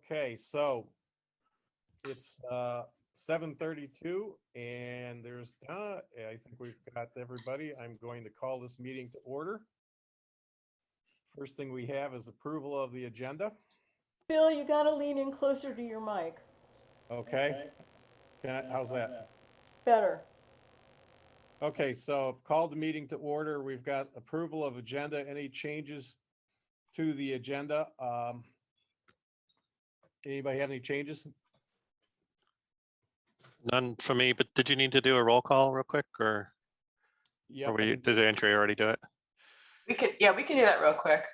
Okay, so it's 7:32 and there's Donna. I think we've got everybody. I'm going to call this meeting to order. First thing we have is approval of the agenda. Bill, you gotta lean in closer to your mic. Okay. How's that? Better. Okay, so I've called the meeting to order. We've got approval of agenda. Any changes to the agenda? Anybody have any changes? None for me, but did you need to do a roll call real quick, or Yeah. did the entry already do it? We can do that real quick.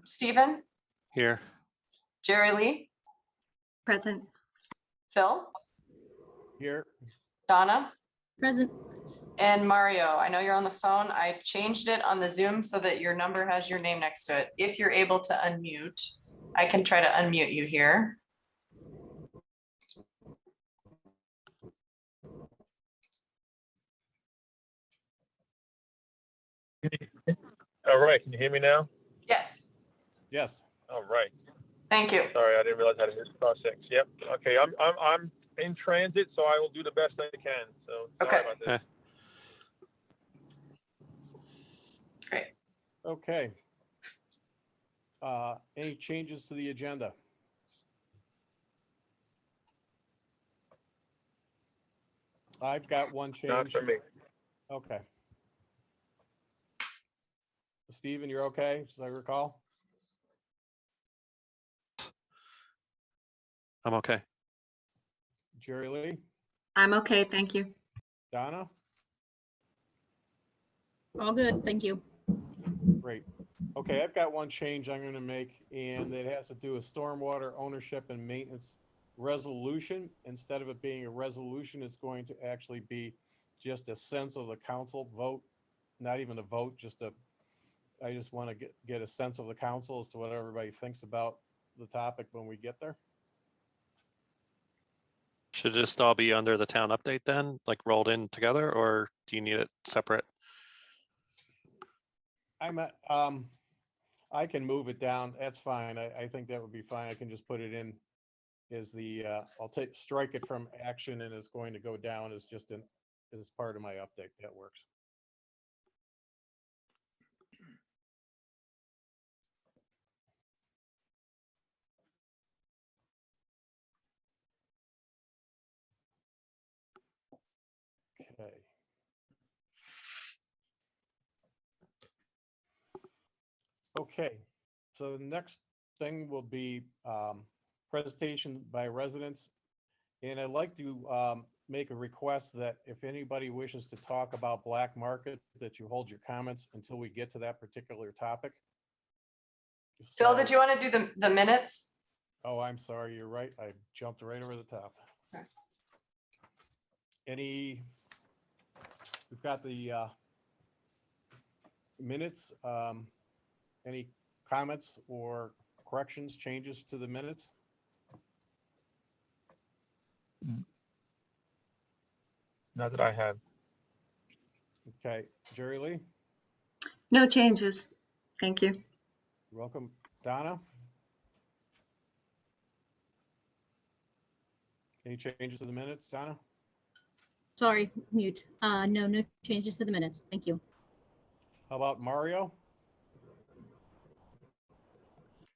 Stephen, Here. Jerry Lee, Present. Phil, Here. Donna, Present. and Mario. I know you're on the phone. I changed it on the Zoom so that your number has your name next to it. If you're able to unmute, I can try to unmute you here. All right, can you hear me now? Yes, Yes. All right. thank you. Sorry, I didn't realize how to hit star 6. Yep. Okay, I'm in transit, so I will do the best I can. So sorry Okay. about this. Great. Okay. Any changes to the agenda? I've got one Not change. for me. Okay. Stephen, you're okay, as I recall? I'm okay. Jerry Lee, I'm okay, thank you. Donna? All good, thank you. Great. Okay, I've got one change I'm going to make, and it has to do with stormwater ownership and maintenance resolution. Instead of it being a resolution, it's going to actually be just a sense of the council vote, not even a vote, I just want to get a sense of the council as to what everybody thinks about the topic when we get there. Should it just all be under the town update then, like rolled in together, or do you need it separate? I can move it down. That's fine. I think that would be fine. I can just put it in as I'll strike it from action, and it's going to go down as as part of my update. That works. Okay. Okay, so the next thing will be presentation by residents. And I'd like to make a request that if anybody wishes to talk about black market, that you hold your comments until we get to that particular topic. Phil, So- did you want to do the minutes? Oh, I'm sorry, you're right. I jumped right over the top. Okay. We've got the minutes. Any comments or corrections, changes to the minutes? Not that I have. Okay, Jerry Lee, No changes, thank you. you're welcome. Donna? Any changes to the minutes, Donna? Sorry, mute. No changes to the minutes. Thank you. How about Mario?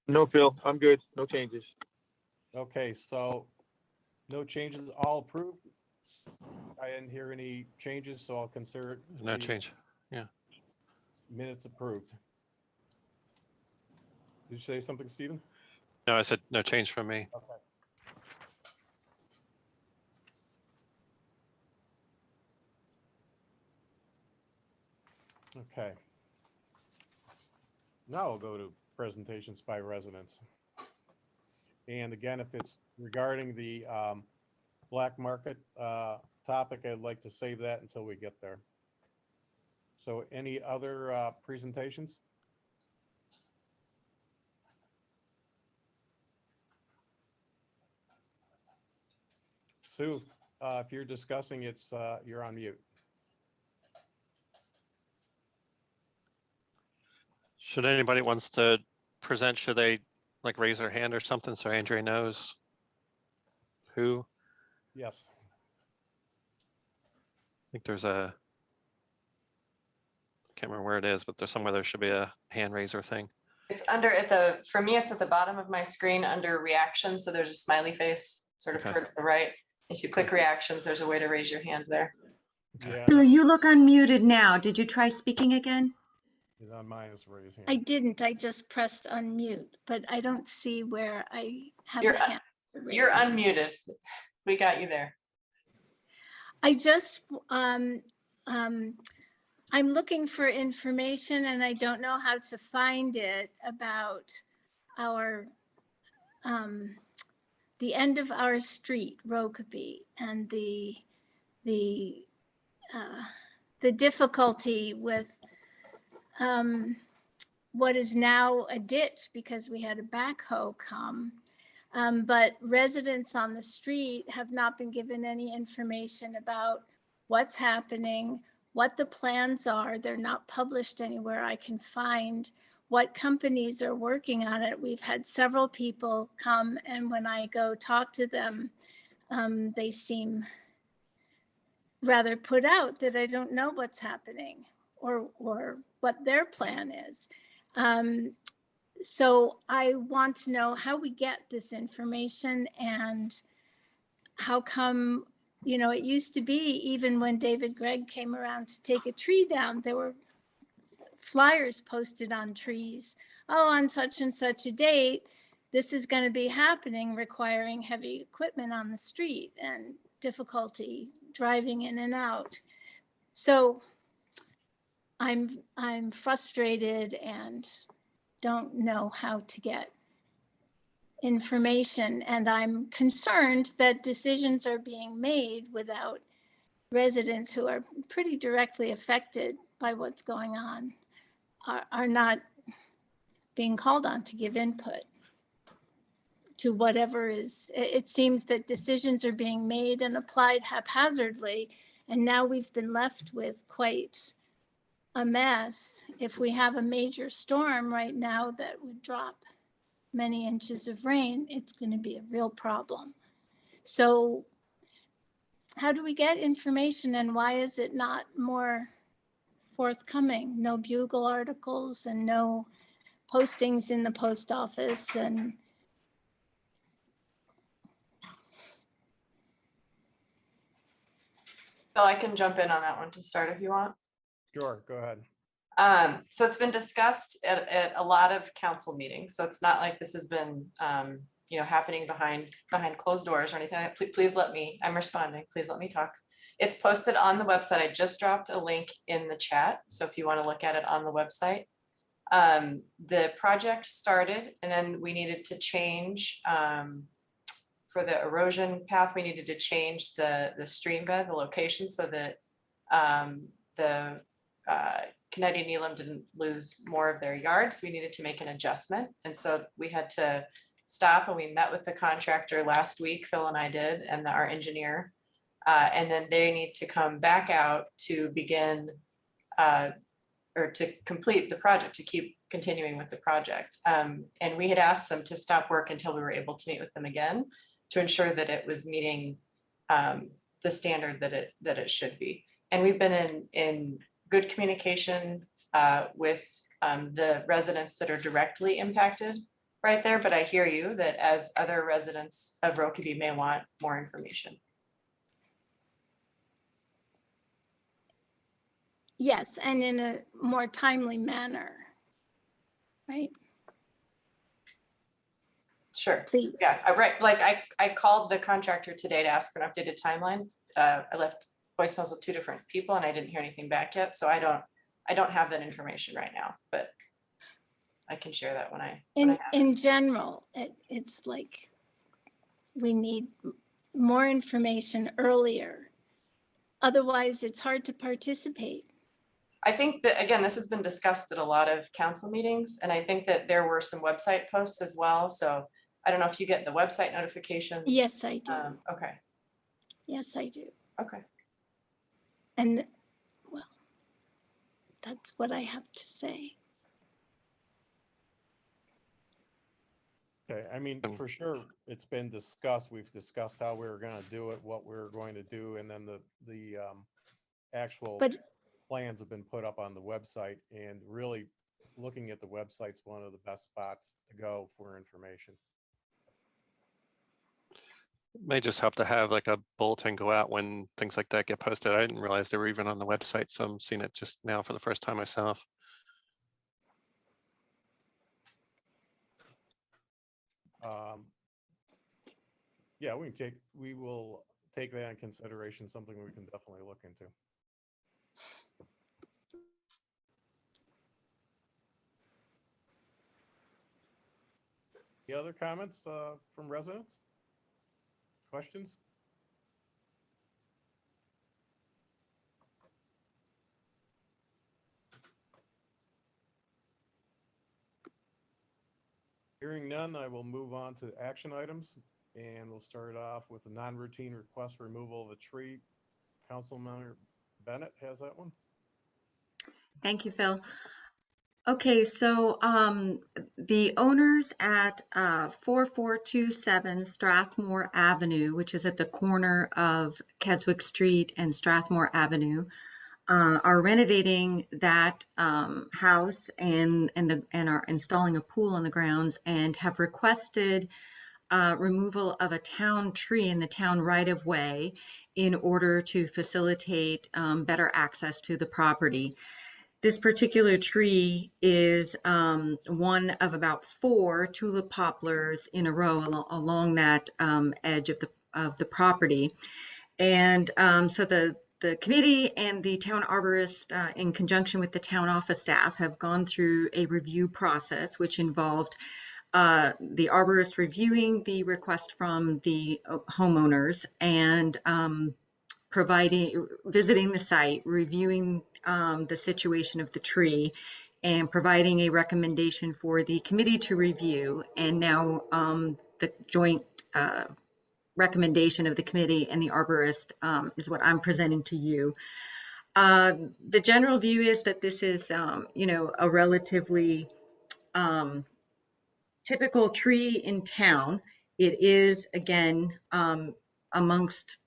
No, Phil, I'm good. No changes. Okay, so no changes, all approved. I didn't hear any changes, so I'll consider it. No the change. Yeah. Minutes approved. Did you say something, Stephen? No, I said no change from me. Okay. Okay. Now we'll go to presentations by residents. And again, if it's regarding the black market topic, I'd like to save that until we get there. So any other presentations? Sue, if you're discussing, you're on mute. Should anybody wants to present, should they like raise their hand or something so Andrea knows who? Yes. I think there's a, I can't remember where it is, but there's somewhere there should be a hand raiser thing. It's under for me, it's at the bottom of my screen under reactions. So there's a smiley face sort of Okay. towards the right. If you click reactions, there's a way to raise your hand there. Okay. Yeah, Bill, no, you look unmuted now. Did you try speaking again? he's on mine is raised hand. I didn't. I just pressed unmute, but I don't see where I have You're a hand. You're raised. unmuted. We got you there. I just, I'm looking for information and I don't know how to find it about our, the end of our street, Rokeby, and the difficulty with what is now a ditch because we had a backhoe come. But residents on the street have not been given any information about what's happening, what the plans are. They're not published anywhere I can find, what companies are working on it. We've had several people come, and when I go talk to them, they seem rather put out that I don't know what's happening or what their plan is. So I want to know how we get this information and how come, you know, it used to be even when David Gregg came around to take a tree down, there were flyers posted on trees. Oh, on such and such a date, this is going to be happening, requiring heavy equipment on the street and difficulty driving in and out. So I'm frustrated and don't know how to get information. And I'm concerned that decisions are being made without residents who are pretty directly affected by what's going on are not being called on to give input to whatever is. It seems that decisions are being made and applied haphazardly. And now we've been left with quite a mess. If we have a major storm right now that would drop many inches of rain, it's going to be a real problem. So how do we get information and why is it not more forthcoming? No Bugle articles and no postings in the post office. And Bill, I can jump in on that one to start if you want. Sure, go ahead. So it's been discussed at a lot of council meetings. So it's not like this has been, you know, happening behind closed doors or anything. Please let me, I'm responding. Please let me talk. It's posted on the website. I just dropped a link in the chat. So if you want to look at it on the website, the project started and then we needed to change, for the erosion path, we needed to change the stream bed, the location so that the Canadian Elam didn't lose more of their yards. We needed to make an adjustment. And so we had to stop and we met with the contractor last week, Phil and I did, and our engineer. And then they need to come back out to begin or to complete the project, to keep continuing with the project. And we had asked them to stop work until we were able to meet with them again to ensure that it was meeting the standard that it should be. And we've been in good communication with the residents that are directly impacted right there. But I hear you that as other residents of Rokeby may want more information. yes, and in a more timely manner, right? Sure. Please. Yeah, right. Like I called the contractor today to ask for an updated timeline. I left voicemails with 2 different people and I didn't hear anything back yet. So I don't have that information right now, but I can share that when I have it. In general, it's like we need more information earlier. Otherwise, it's hard to participate. I think that, again, this has been discussed at a lot of council meetings, and I think that there were some website posts as well. So I don't know if you get the website notifications. Yes, I do. Okay. Yes, I do. Okay. And well, that's what I have to say. Okay, I mean, And- for sure, it's been discussed. We've discussed how we were gonna do it, what we were going to do, and then the actual But plans have been put up on the website, and really looking at the website's one of the best spots to go for information. May just help to have like a bulletin go out when things like that get posted. I didn't realize they were even on the website, so I'm seeing it just now for the first time myself. Yeah, we will take that in consideration, something we can definitely look into. Any other comments from residents? Questions? Hearing none, I will move on to action items, and we'll start off with a non-routine request for removal of a tree. Councilmember Bennett has that one. Thank you, Phil. Okay, so the owners at 4427 Strathmore Avenue, which is at the corner of Keswick Street and Strathmore Avenue, are renovating that house and are installing a pool on the grounds and have requested removal of a town tree in the town right-of-way in order to facilitate better access to the property. This particular tree is one of about 4 tulip poplars in a row along that edge of the property. And so the committee and the town arborist, in conjunction with the town office staff, have gone through a review process, which involved the arborist reviewing the request from the homeowners and visiting the site, reviewing the situation of the tree, and providing a recommendation for the committee to review. And now the joint recommendation of the committee and the arborist is what I'm presenting to you. The general view is that this is, a relatively typical tree in town. It is, again, amongst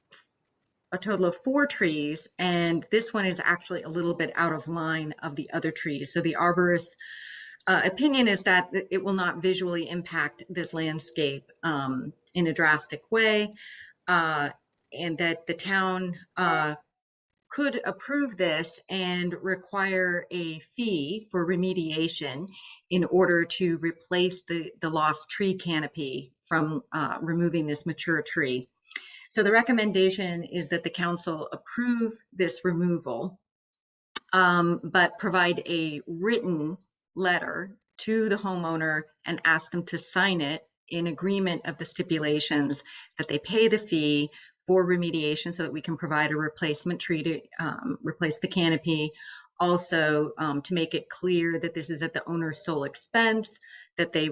a total of 4 trees, and this one is actually a little bit out of line of the other trees. So the arborist's opinion is that it will not visually impact this landscape in a drastic way, and that the town could approve this and require a fee for remediation in order to replace the lost tree canopy from removing this mature tree. So the recommendation is that the council approve this removal, but provide a written letter to the homeowner and ask them to sign it in agreement of the stipulations that they pay the fee for remediation so that we can provide a replacement tree to replace the canopy. Also, to make it clear that this is at the owner's sole expense, that they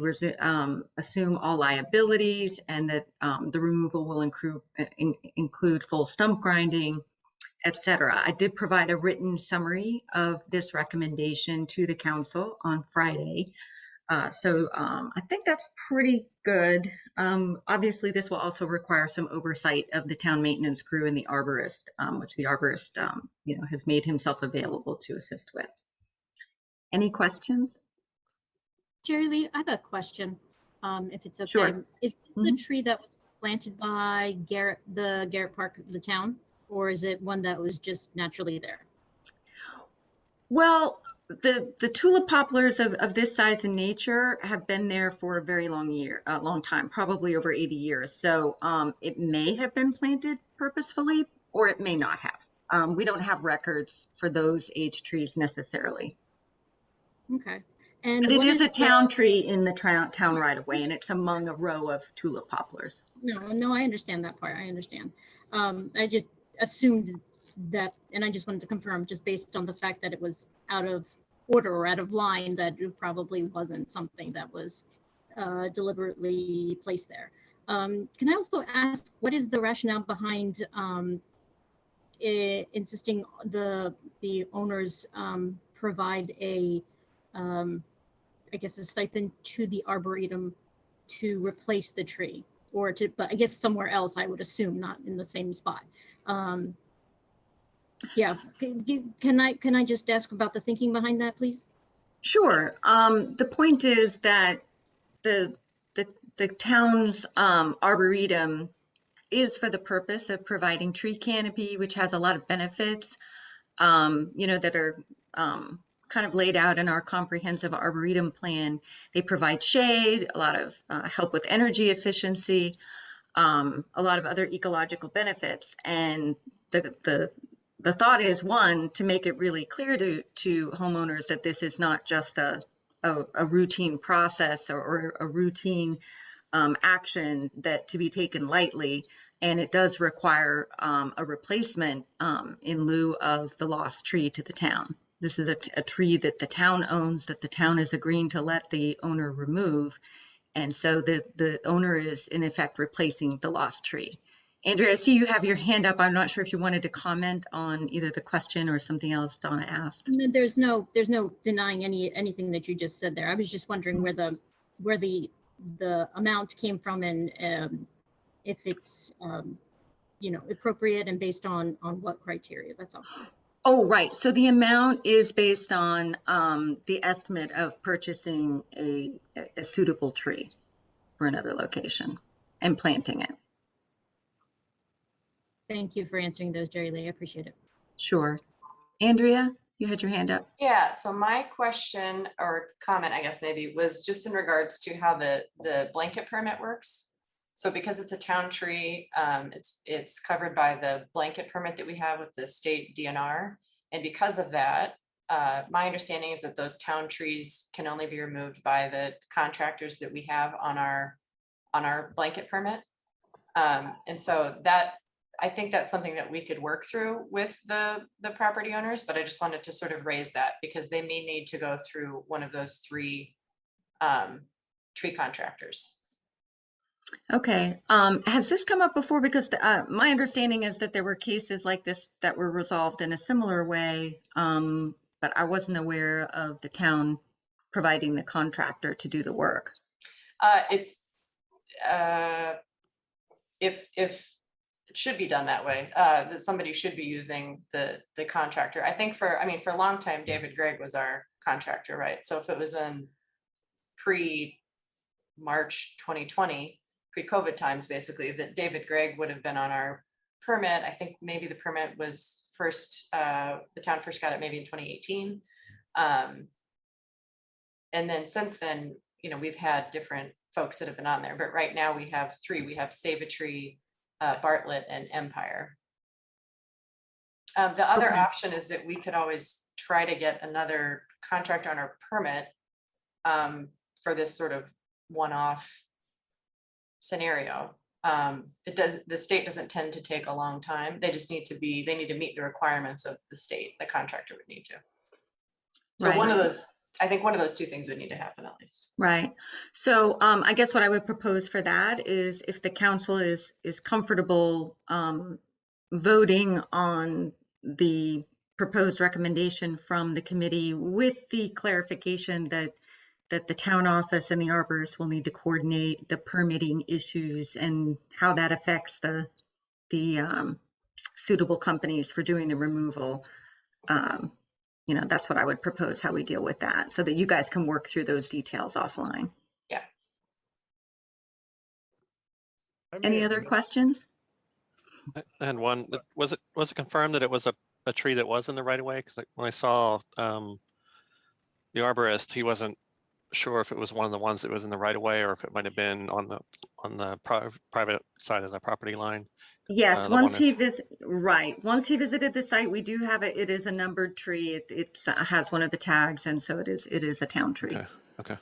assume all liabilities, and that the removal will include full stump grinding, etc. I did provide a written summary of this recommendation to the council on Friday. So I think that's pretty good. Obviously, this will also require some oversight of the town maintenance crew and the arborist, which the arborist, has made himself available to assist with. Any questions? Jerry Lee, I have a question, if it's okay. Sure. Is this the tree that was planted by Garrett, the Garrett Park of the town, or is it one that was just naturally there? Well, the tulip poplars of this size and nature have been there for a very long time, probably over 80 years. So it may have been planted purposefully, or it may not have. We don't have records for those age trees necessarily. Okay. And But it what is a the- town tree in the town right of way, and it's among a row of tulip poplars. No, I understand that part. I understand. I just assumed that, and I just wanted to confirm, just based on the fact that it was out of order or out of line, that it probably wasn't something that was deliberately placed there. Can I also ask, what is the rationale behind insisting the owners provide a, I guess, a stipend to the Arboretum to replace the tree or to, but I guess somewhere else, I would assume, not in the same spot. Yeah, can I just ask about the thinking behind that, please? Sure. The point is that the the town's arboretum is for the purpose of providing tree canopy, which has a lot of benefits, that are kind of laid out in our comprehensive arboretum plan. They provide shade, a lot of help with energy efficiency, a lot of other ecological benefits. And the thought is, one, to make it really clear to homeowners that this is not just a routine process or a routine action that to be taken lightly. And it does require a replacement in lieu of the lost tree to the town. This is a tree that the town owns, that the town is agreeing to let the owner remove. And so the owner is in effect replacing the lost tree. Andrea, I see you have your hand up. I'm not sure if you wanted to comment on either the question or something else Donna asked. No, there's no denying anything that you just said there. I was just wondering where the amount came from and if it's appropriate and based on what criteria. That's all. Oh, right. So the amount is based on the estimate of purchasing a suitable tree for another location and planting it. Thank you for answering those, Jerry Lee. I appreciate it. Sure. Andrea, you had your hand up. Yeah, so my question or comment, I guess maybe, was just in regards to how the blanket permit works. So because it's a town tree, it's covered by the blanket permit that we have with the state DNR. And because of that, my understanding is that those town trees can only be removed by the contractors that we have on our blanket permit. And so that, I think that's something that we could work through with the property owners, but I just wanted to sort of raise that because they may need to go through one of those three tree contractors. Okay. Has this come up before? Because my understanding is that there were cases like this that were resolved in a similar way, but I wasn't aware of the town providing the contractor to do the work. It's if it should be done that way, that somebody should be using the contractor. I think for a long time, David Gregg was our contractor, right? So if it was in pre-March 2020, pre-COVID times, basically, that David Gregg would have been on our permit. I think maybe the permit was first, the town first got it maybe in 2018. And then since then, we've had different folks that have been on there, but right now we have three. We have Save a Tree, Bartlett, and Empire. The other option is that we could always try to get another contractor on our permit for this sort of one-off scenario. The state doesn't tend to take a long time. They just need to meet the requirements of the state. The contractor would need to. So right. I think one of those two things would need to happen at least. Right. So I guess what I would propose for that is if the council is comfortable voting on the proposed recommendation from the committee with the clarification that the town office and the arborist will need to coordinate the permitting issues and how that affects the suitable companies for doing the removal. That's what I would propose, how we deal with that, so that you guys can work through those details offline. Yeah. Any other questions? And one, was it confirmed that it was a tree that was in the right of way? Because when I saw the arborist, he wasn't sure if it was one of the ones that was in the right of way or if it might have been on the private side of the property line. Yes, once he visited the site, we do have it. It is a numbered tree. It has one of the tags, and so it is a town tree. Okay.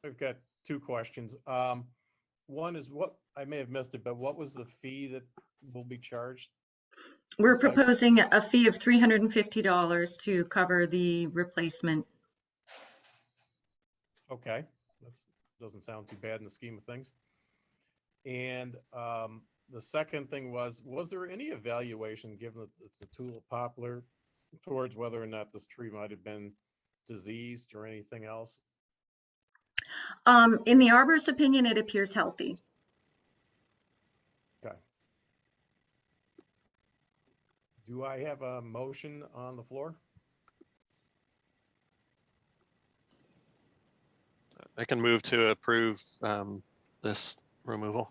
I've got two questions. One is I may have missed it, but what was the fee that will be charged? We're proposing a fee of $350 to cover the replacement. Okay, that doesn't sound too bad in the scheme of things. And the second thing was there any evaluation, given that it's a tulip poplar, towards whether or not this tree might have been diseased or anything else In the arborist's opinion, it appears healthy. Okay. Do I have a motion on the floor? I can move to approve this removal.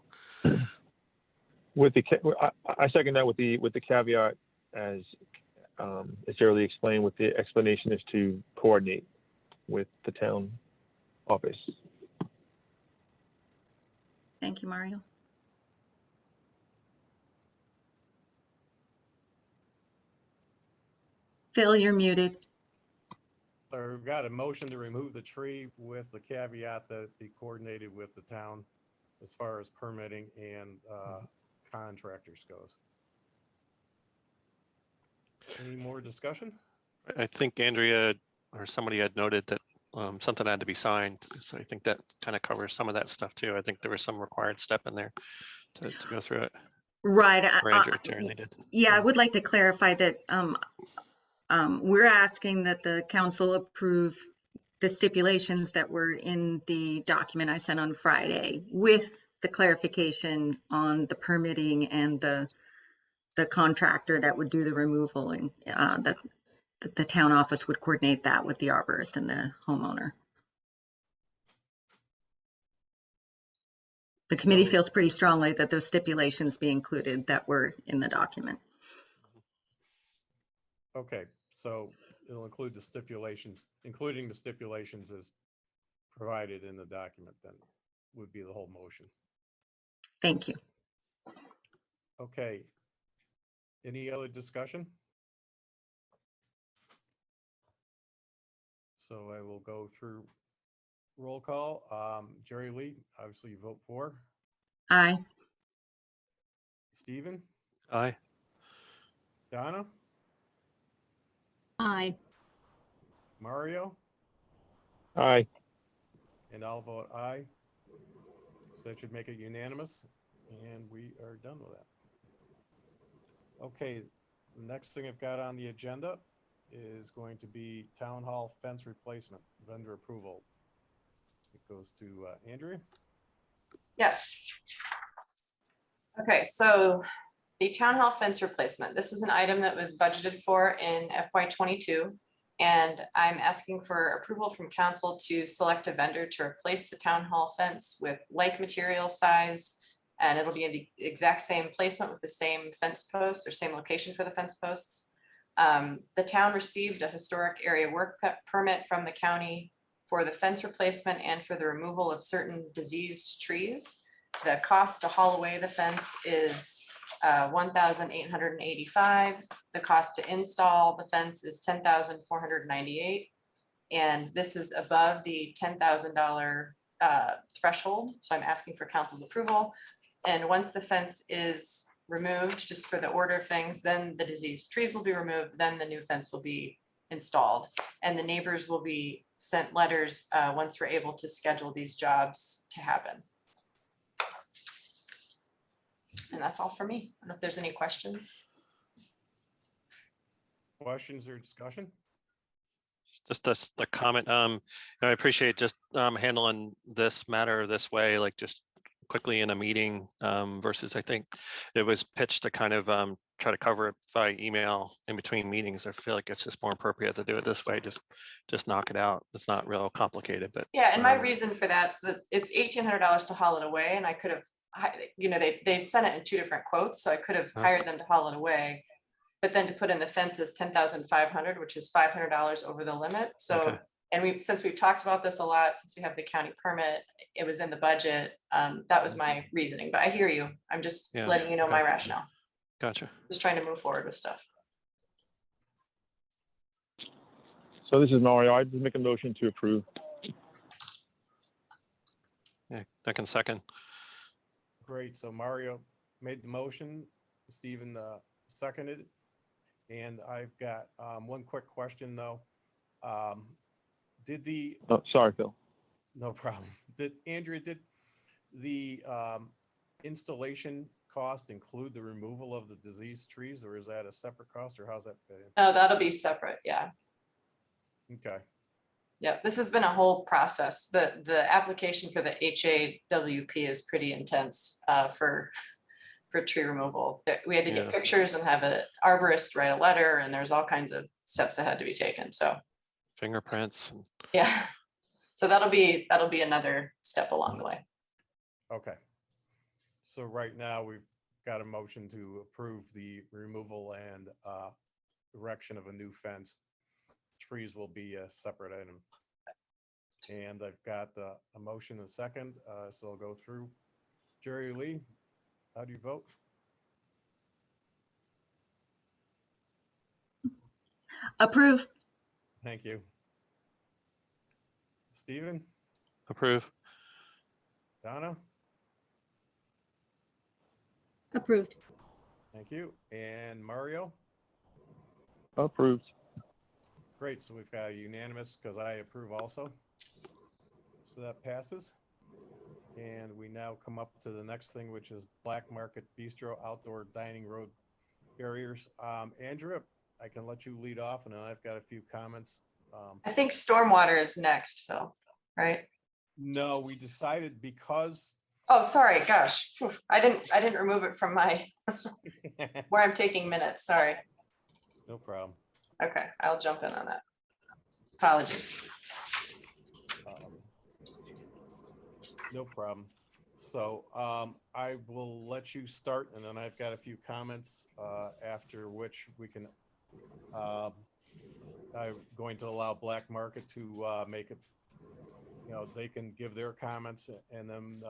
With the, I second that with the caveat as Shirley explained, with the explanation is to coordinate with the town office. Thank you, Mario. Phil, you're muted. So we've got a motion to remove the tree with the caveat that it be coordinated with the town as far as permitting and contractors goes. Any more discussion? I think Andrea or somebody had noted that something had to be signed. So I think that kind of covers some of that stuff too. I think there was some required step in there to go through it. Right. Or Andrea, Darren, they did. Yeah, I would like to clarify that we're asking that the council approve the stipulations that were in the document I sent on Friday with the clarification on the permitting and the contractor that would do the removal, and that the town office would coordinate that with the arborist and the homeowner. The committee So- feels pretty strongly that those stipulations be included that were in the document. Okay, so it'll include the stipulations, including the stipulations as provided in the document, then would be the whole motion. Thank you. Okay. Any other discussion? So I will go through roll call. Jerry Lee, obviously you vote for. Aye. Stephen, Aye. Donna, Aye. Mario, Aye. and I'll vote aye. So that should make it unanimous, and we are done with that. Okay, the next thing I've got on the agenda is going to be town hall fence replacement, vendor approval. It goes to Andrea. Yes. Okay, so the town hall fence replacement, this was an item that was budgeted for in FY22. And I'm asking for approval from council to select a vendor to replace the town hall fence with like material size. And it'll be in the exact same placement with the same fence posts or same location for the fence posts. The town received a historic area work permit from the county for the fence replacement and for the removal of certain diseased trees. The cost to haul away the fence is $1,885. The cost to install the fence is $10,498. And this is above the $10,000 threshold. So I'm asking for council's approval. And once the fence is removed, just for the order of things, then the diseased trees will be removed, then the new fence will be installed. And the neighbors will be sent letters once we're able to schedule these jobs to happen. And that's all for me. I don't know if there's any questions. Questions or discussion? Just a comment. I appreciate just handling this matter this way, like just quickly in a meeting versus I think it was pitched to kind of try to cover it by email in between meetings. I feel like it's just more appropriate to do it this way. Just knock it out. It's not real complicated, but Yeah, and my reason for that's that it's $1,800 to haul it away, and I could have, you know, they sent it in 2 different quotes, so I could have hired them to haul it away. But then to put in the fence is $10,500, which is $500 over the limit. So, Okay. and since we've talked about this a lot, since we have the county permit, it was in the budget. That was my reasoning, but I hear you. I'm just letting you know my rationale. Gotcha. Just trying to move forward with stuff. So this is Mario. I just make a motion to approve. Yeah, I can second. Great. So Mario made the motion. Stephen seconded. And I've got one quick question though. Did the, Oh, sorry, Phil. no problem. Andrea, did the installation cost include the removal of the diseased trees, or is that a separate cost, or how's that fit in? Oh, that'll be separate. Yeah. Okay. Yeah, this has been a whole process. The application for the HAWP is pretty intense for tree removal. We had to get Yeah. pictures and have an arborist write a letter, and there's all kinds of steps that had to be taken. So Fingerprints. yeah, so that'll be another step along the way. Okay. So right now, we've got a motion to approve the removal and erection of a new fence. Trees will be a separate item. And I've got a motion and a second, so I'll go through. Jerry Lee, how do you vote? Approve. Thank you. Stephen, Approve. Donna, Approved. thank you. And Mario? Approved. Great, so we've got a unanimous because I approve also. So that passes. And we now come up to the next thing, which is Black Market Bistro Outdoor Dining Road Barriers. Andrea, I can let you lead off and then I've got a few comments. I think stormwater is next, Phil, right? No, we decided because Oh, sorry, gosh. Phew, I didn't remove it from my, where I'm taking minutes, sorry. no problem. Okay, I'll jump in on that. Apologies. No problem. So I will let you start and then I've got a few comments after which we can, I'm going to allow Black Market to make it, they can give their comments and then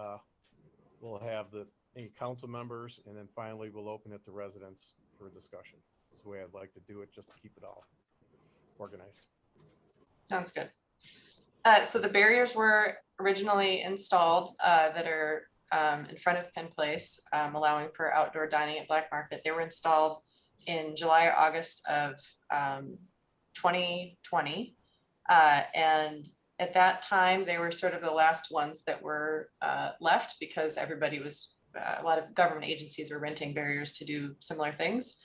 we'll have any council members and then finally we'll open it to residents for discussion. That's the way I'd like to do it, just to keep it all organized. Sounds good. So the barriers were originally installed that are in front of Penn Place, allowing for outdoor dining at Black Market. They were installed in July or August of 2020. And at that time, they were sort of the last ones that were left because everybody was, a lot of government agencies were renting barriers to do similar things.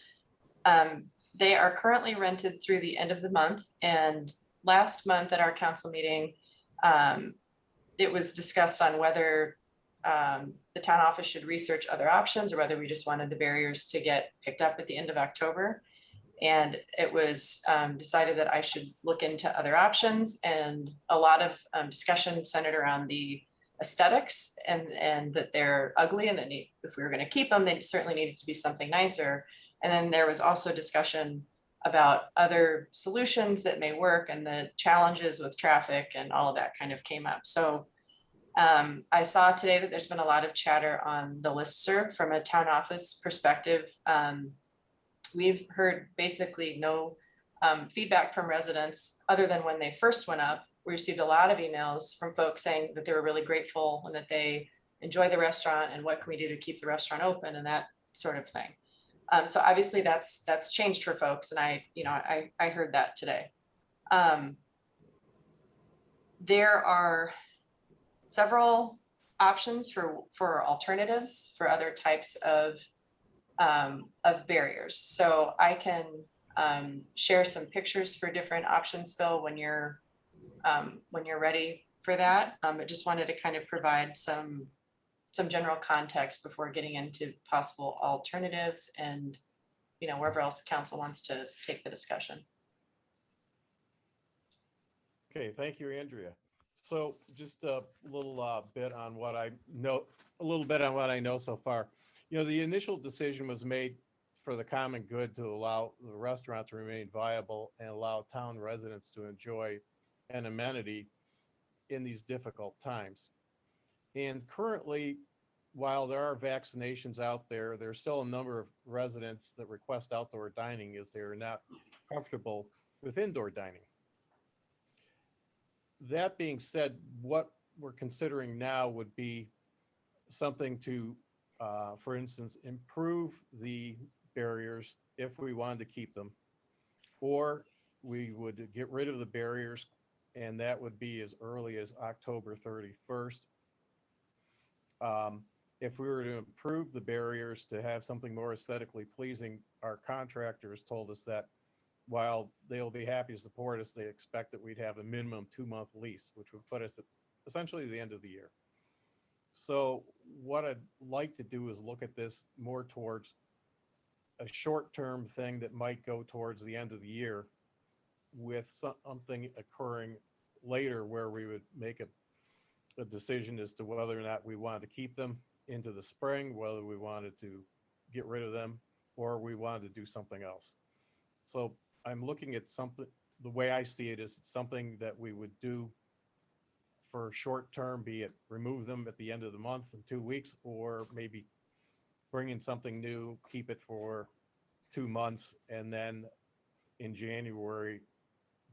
They are currently rented through the end of the month. And last month at our council meeting, it was discussed on whether the town office should research other options or whether we just wanted the barriers to get picked up at the end of October. And it was decided that I should look into other options, and a lot of discussion centered around the aesthetics and that they're ugly and that if we were going to keep them, they certainly needed to be something nicer. And then there was also discussion about other solutions that may work and the challenges with traffic and all of that kind of came up. So I saw today that there's been a lot of chatter on the listserv from a town office perspective. We've heard basically no feedback from residents other than when they first went up. We received a lot of emails from folks saying that they were really grateful and that they enjoy the restaurant and what can we do to keep the restaurant open and that sort of thing. So obviously that's changed for folks, and I heard that today. There are several options for alternatives for other types of barriers. So I can share some pictures for different options, Phil, when you're ready for that. I just wanted to kind of provide some general context before getting into possible alternatives and wherever else council wants to take the discussion. Okay, thank you, Andrea. So just a little bit on what I know so far. The initial decision was made for the common good to allow the restaurant to remain viable and allow town residents to enjoy an amenity in these difficult times. And currently, while there are vaccinations out there, there's still a number of residents that request outdoor dining as they're not comfortable with indoor dining. That being said, what we're considering now would be something to, for instance, improve the barriers if we wanted to keep them, or we would get rid of the barriers, and that would be as early as October 31st. If we were to improve the barriers to have something more aesthetically pleasing, our contractors told us that while they'll be happy to support us, they expect that we'd have a minimum 2-month lease, which would put us at essentially the end of the year. So what I'd like to do is look at this more towards a short-term thing that might go towards the end of the year, with something occurring later where we would make a decision as to whether or not we wanted to keep them into the spring, whether we wanted to get rid of them, or we wanted to do something else. So I'm looking at something, the way I see it is something that we would do for short term, be it remove them at the end of the month in 2 weeks, or maybe bring in something new, keep it for 2 months, and then in January,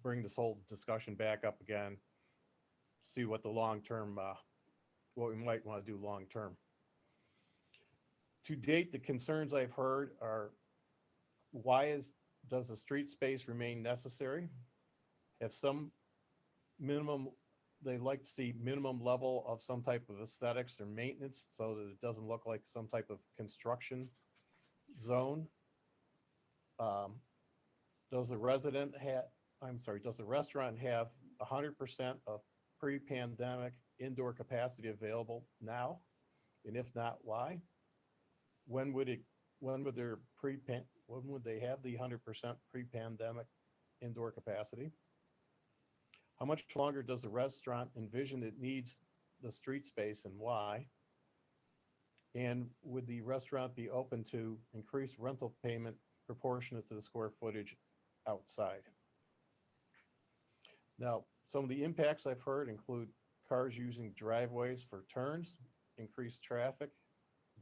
bring this whole discussion back up again, see what the long-term, what we might want to do long-term. To date, the concerns I've heard are, does the street space remain necessary? Have some minimum, they like to see minimum level of some type of aesthetics or maintenance so that it doesn't look like some type of construction zone. Does the restaurant have 100% of pre-pandemic indoor capacity available now? And if not, why? When would they have the 100% pre-pandemic indoor capacity? How much longer does the restaurant envision it needs the street space, and why? And would the restaurant be open to increased rental payment proportionate to the square footage outside? Now, some of the impacts I've heard include cars using driveways for turns, increased traffic,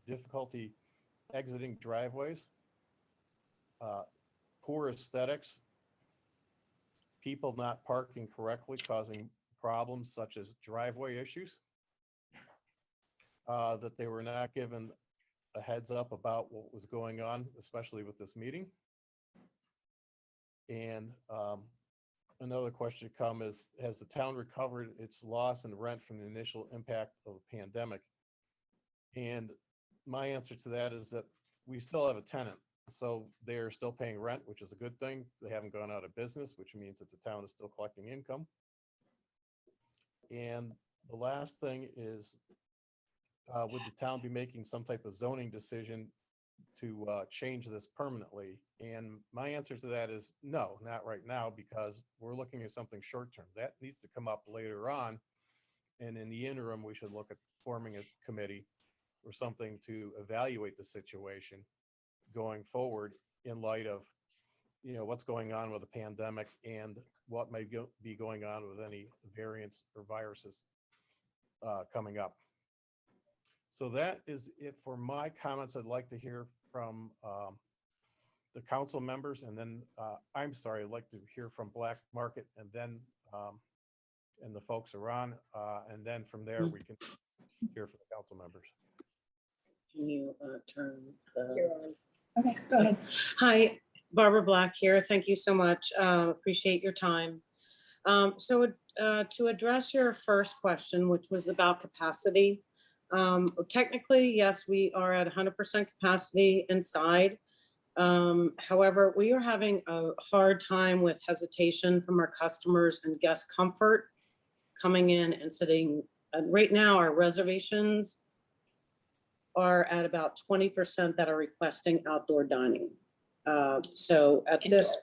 difficulty exiting driveways, poor aesthetics, people not parking correctly causing problems such as driveway issues, that they were not given a heads up about what was going on, especially with this meeting. And another question to come is, has the town recovered its loss in rent from the initial impact of the pandemic? And my answer to that is that we still have a tenant. So they're still paying rent, which is a good thing. They haven't gone out of business, which means that the town is still collecting income. And the last thing is, would the town be making some type of zoning decision to change this permanently? And my answer to that is no, not right now, because we're looking at something short term. That needs to come up later on. And in the interim, we should look at forming a committee or something to evaluate the situation going forward in light of, what's going on with the pandemic and what may be going on with any variants or viruses coming up. So that is it for my comments. I'd like to hear from the council members, and then I'd like to hear from Black Market, and then and the folks around, and then from there we can hear from the council members. Can you turn You're on. Okay, go ahead. Hi, Barbara Black here. Thank you so much. Appreciate your time. So to address your first question, which was about capacity, technically, yes, we are at 100% capacity inside. However, we are having a hard time with hesitation from our customers and guest comfort coming in and sitting. Right now, our reservations are at about 20% that are requesting outdoor dining. So at this,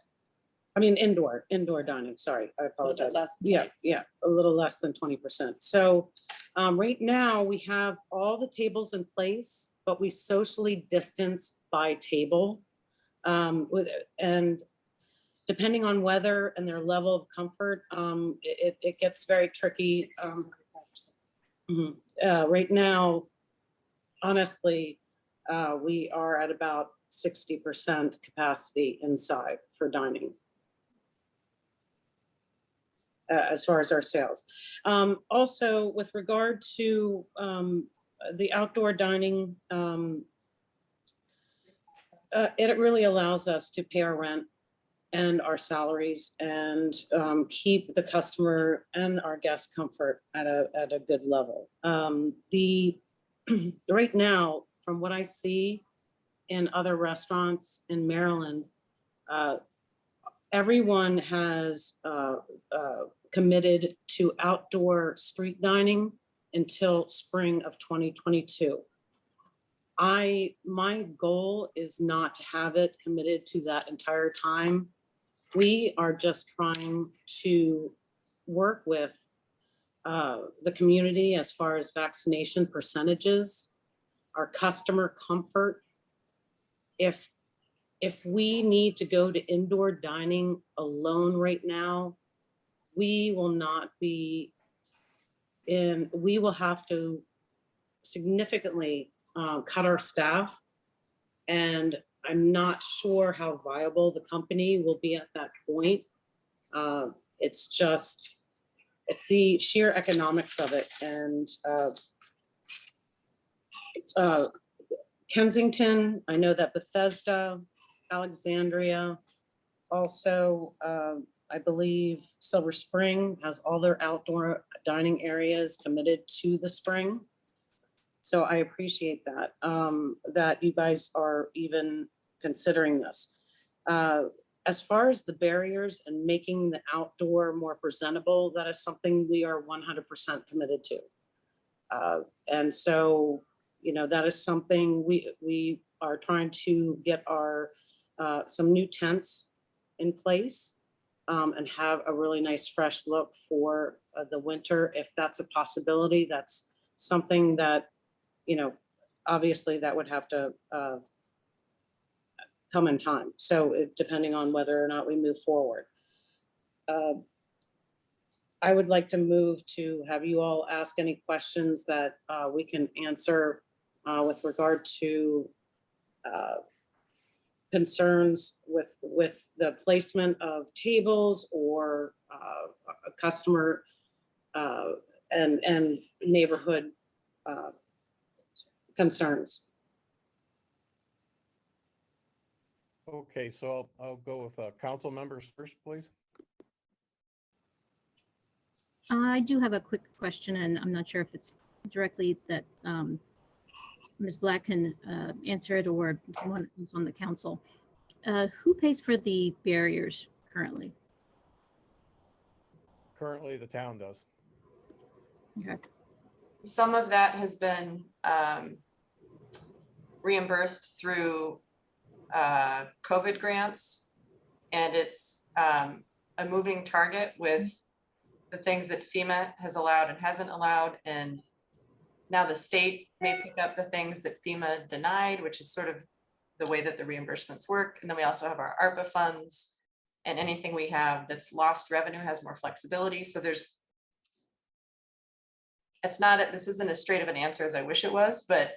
I mean, indoor dining, sorry, I apologize. Yeah, a little less than 20%. So right now we have all the tables in place, but we socially distance by table. And depending on weather and their level of comfort, it gets very tricky. Right now, honestly, we are at about 60% capacity inside for dining, as far as our sales. Also, with regard to the outdoor dining, it really allows us to pay our rent and our salaries and keep the customer and our guest comfort at a good level. Right now, from what I see in other restaurants in Maryland, everyone has committed to outdoor street dining until spring of 2022. My goal is not to have it committed to that entire time. We are just trying to work with the community as far as vaccination percentages, our customer comfort. If we need to go to indoor dining alone right now, we will not be in, we will have to significantly cut our staff. And I'm not sure how viable the company will be at that point. It's just, it's the sheer economics of it. And Kensington, I know that Bethesda, Alexandria, also, I believe Silver Spring has all their outdoor dining areas committed to the spring. So I appreciate that, that you guys are even considering this. As far as the barriers and making the outdoor more presentable, that is something we are 100% committed to. And so, you know, that is something we are trying to get our some new tents in place and have a really nice fresh look for the winter. If that's a possibility, that's something that, you know, obviously that would have to come in time. So depending on whether or not we move forward. I would like to move to have you all ask any questions that we can answer with regard to concerns with the placement of tables or customer and neighborhood concerns. Okay, so I'll go with council members first, please. I do have a quick question, and I'm not sure if it's directly that Ms. Black can answer it or someone who's on the council. Who pays for the barriers currently? Currently, the town does. Okay. Some of that has been reimbursed through COVID grants, and it's a moving target with the things that FEMA has allowed and hasn't allowed. And now the state may pick up the things that FEMA denied, which is sort of the way that the reimbursements work. And then we also have our ARPA funds, and anything we have that's lost revenue has more flexibility. So there's, it's not, this isn't as straight of an answer as I wish it was, but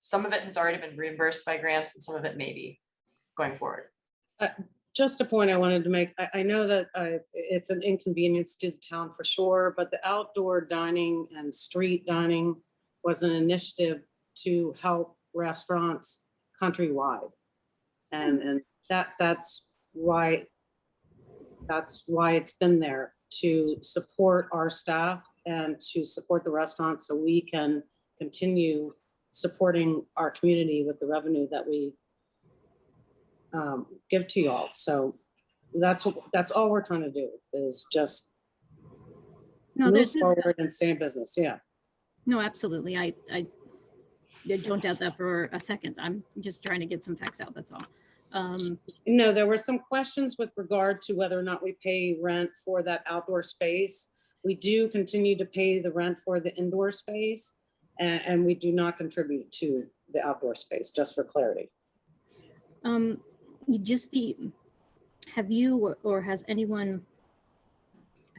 some of it has already been reimbursed by grants and some of it may be going forward. Just a point I wanted to make. I know that it's an inconvenience to the town for sure, but the outdoor dining and street dining was an initiative to help restaurants countrywide. And that's why it's been there, to support our staff and to support the restaurants so we can continue supporting our community with the revenue that we give to y'all. So that's all we're trying to do, is just move forward and stay in business. Yeah. No, absolutely. I don't doubt that for a second. I'm just trying to get some facts out. That's all. No, there were some questions with regard to whether or not we pay rent for that outdoor space. We do continue to pay the rent for the indoor space, and we do not contribute to the outdoor space, just for clarity. Have you or has anyone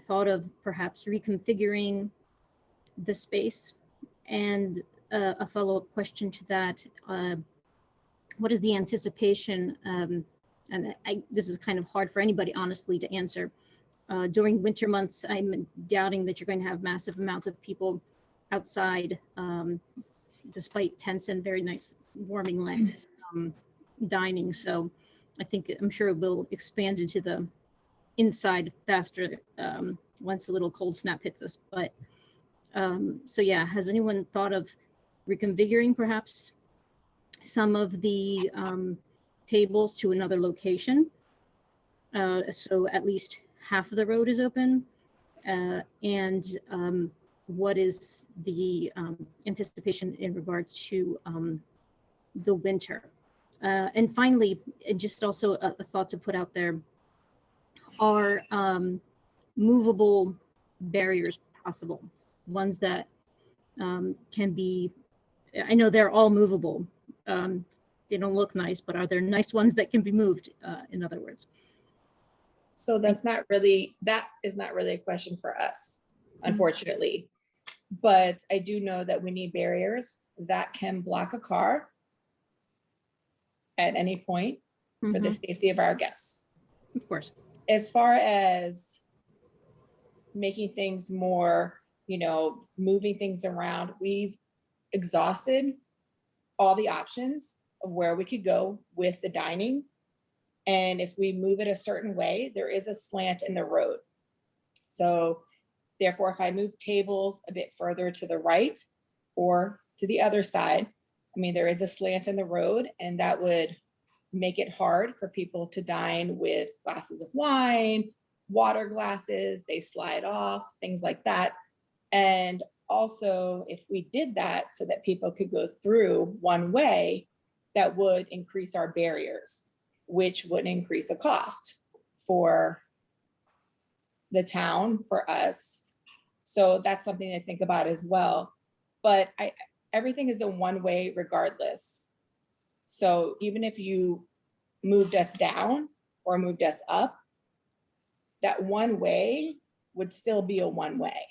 thought of perhaps reconfiguring the space? And a follow-up question to that, what is the anticipation, and this is kind of hard for anybody honestly to answer, during winter months? I'm doubting that you're going to have massive amounts of people outside, despite tents and very nice warming lamps, dining. So I'm sure it will expand into the inside faster once a little cold snap hits us. But so yeah, has anyone thought of reconfiguring perhaps some of the tables to another location? So at least half of the road is open. And what is the anticipation in regard to the winter? And finally, just also a thought to put out there, are movable barriers possible? Ones that can be, I know they're all movable. They don't look nice, but are there nice ones that can be moved, in other words? So that is not really a question for us, unfortunately. But I do know that we need barriers that can block a car at any point for the safety of our guests. Of course. As far as making things more, moving things around, we've exhausted all the options of where we could go with the dining. And if we move it a certain way, there is a slant in the road. So therefore, if I move tables a bit further to the right or to the other side, there is a slant in the road, and that would make it hard for people to dine with glasses of wine, water glasses, they slide off, things like that. And also, if we did that so that people could go through one way, that would increase our barriers, which would increase a cost for the town, for us. So that's something to think about as well. But everything is a one way regardless. So even if you moved us down or moved us up, that one way would still be a one way.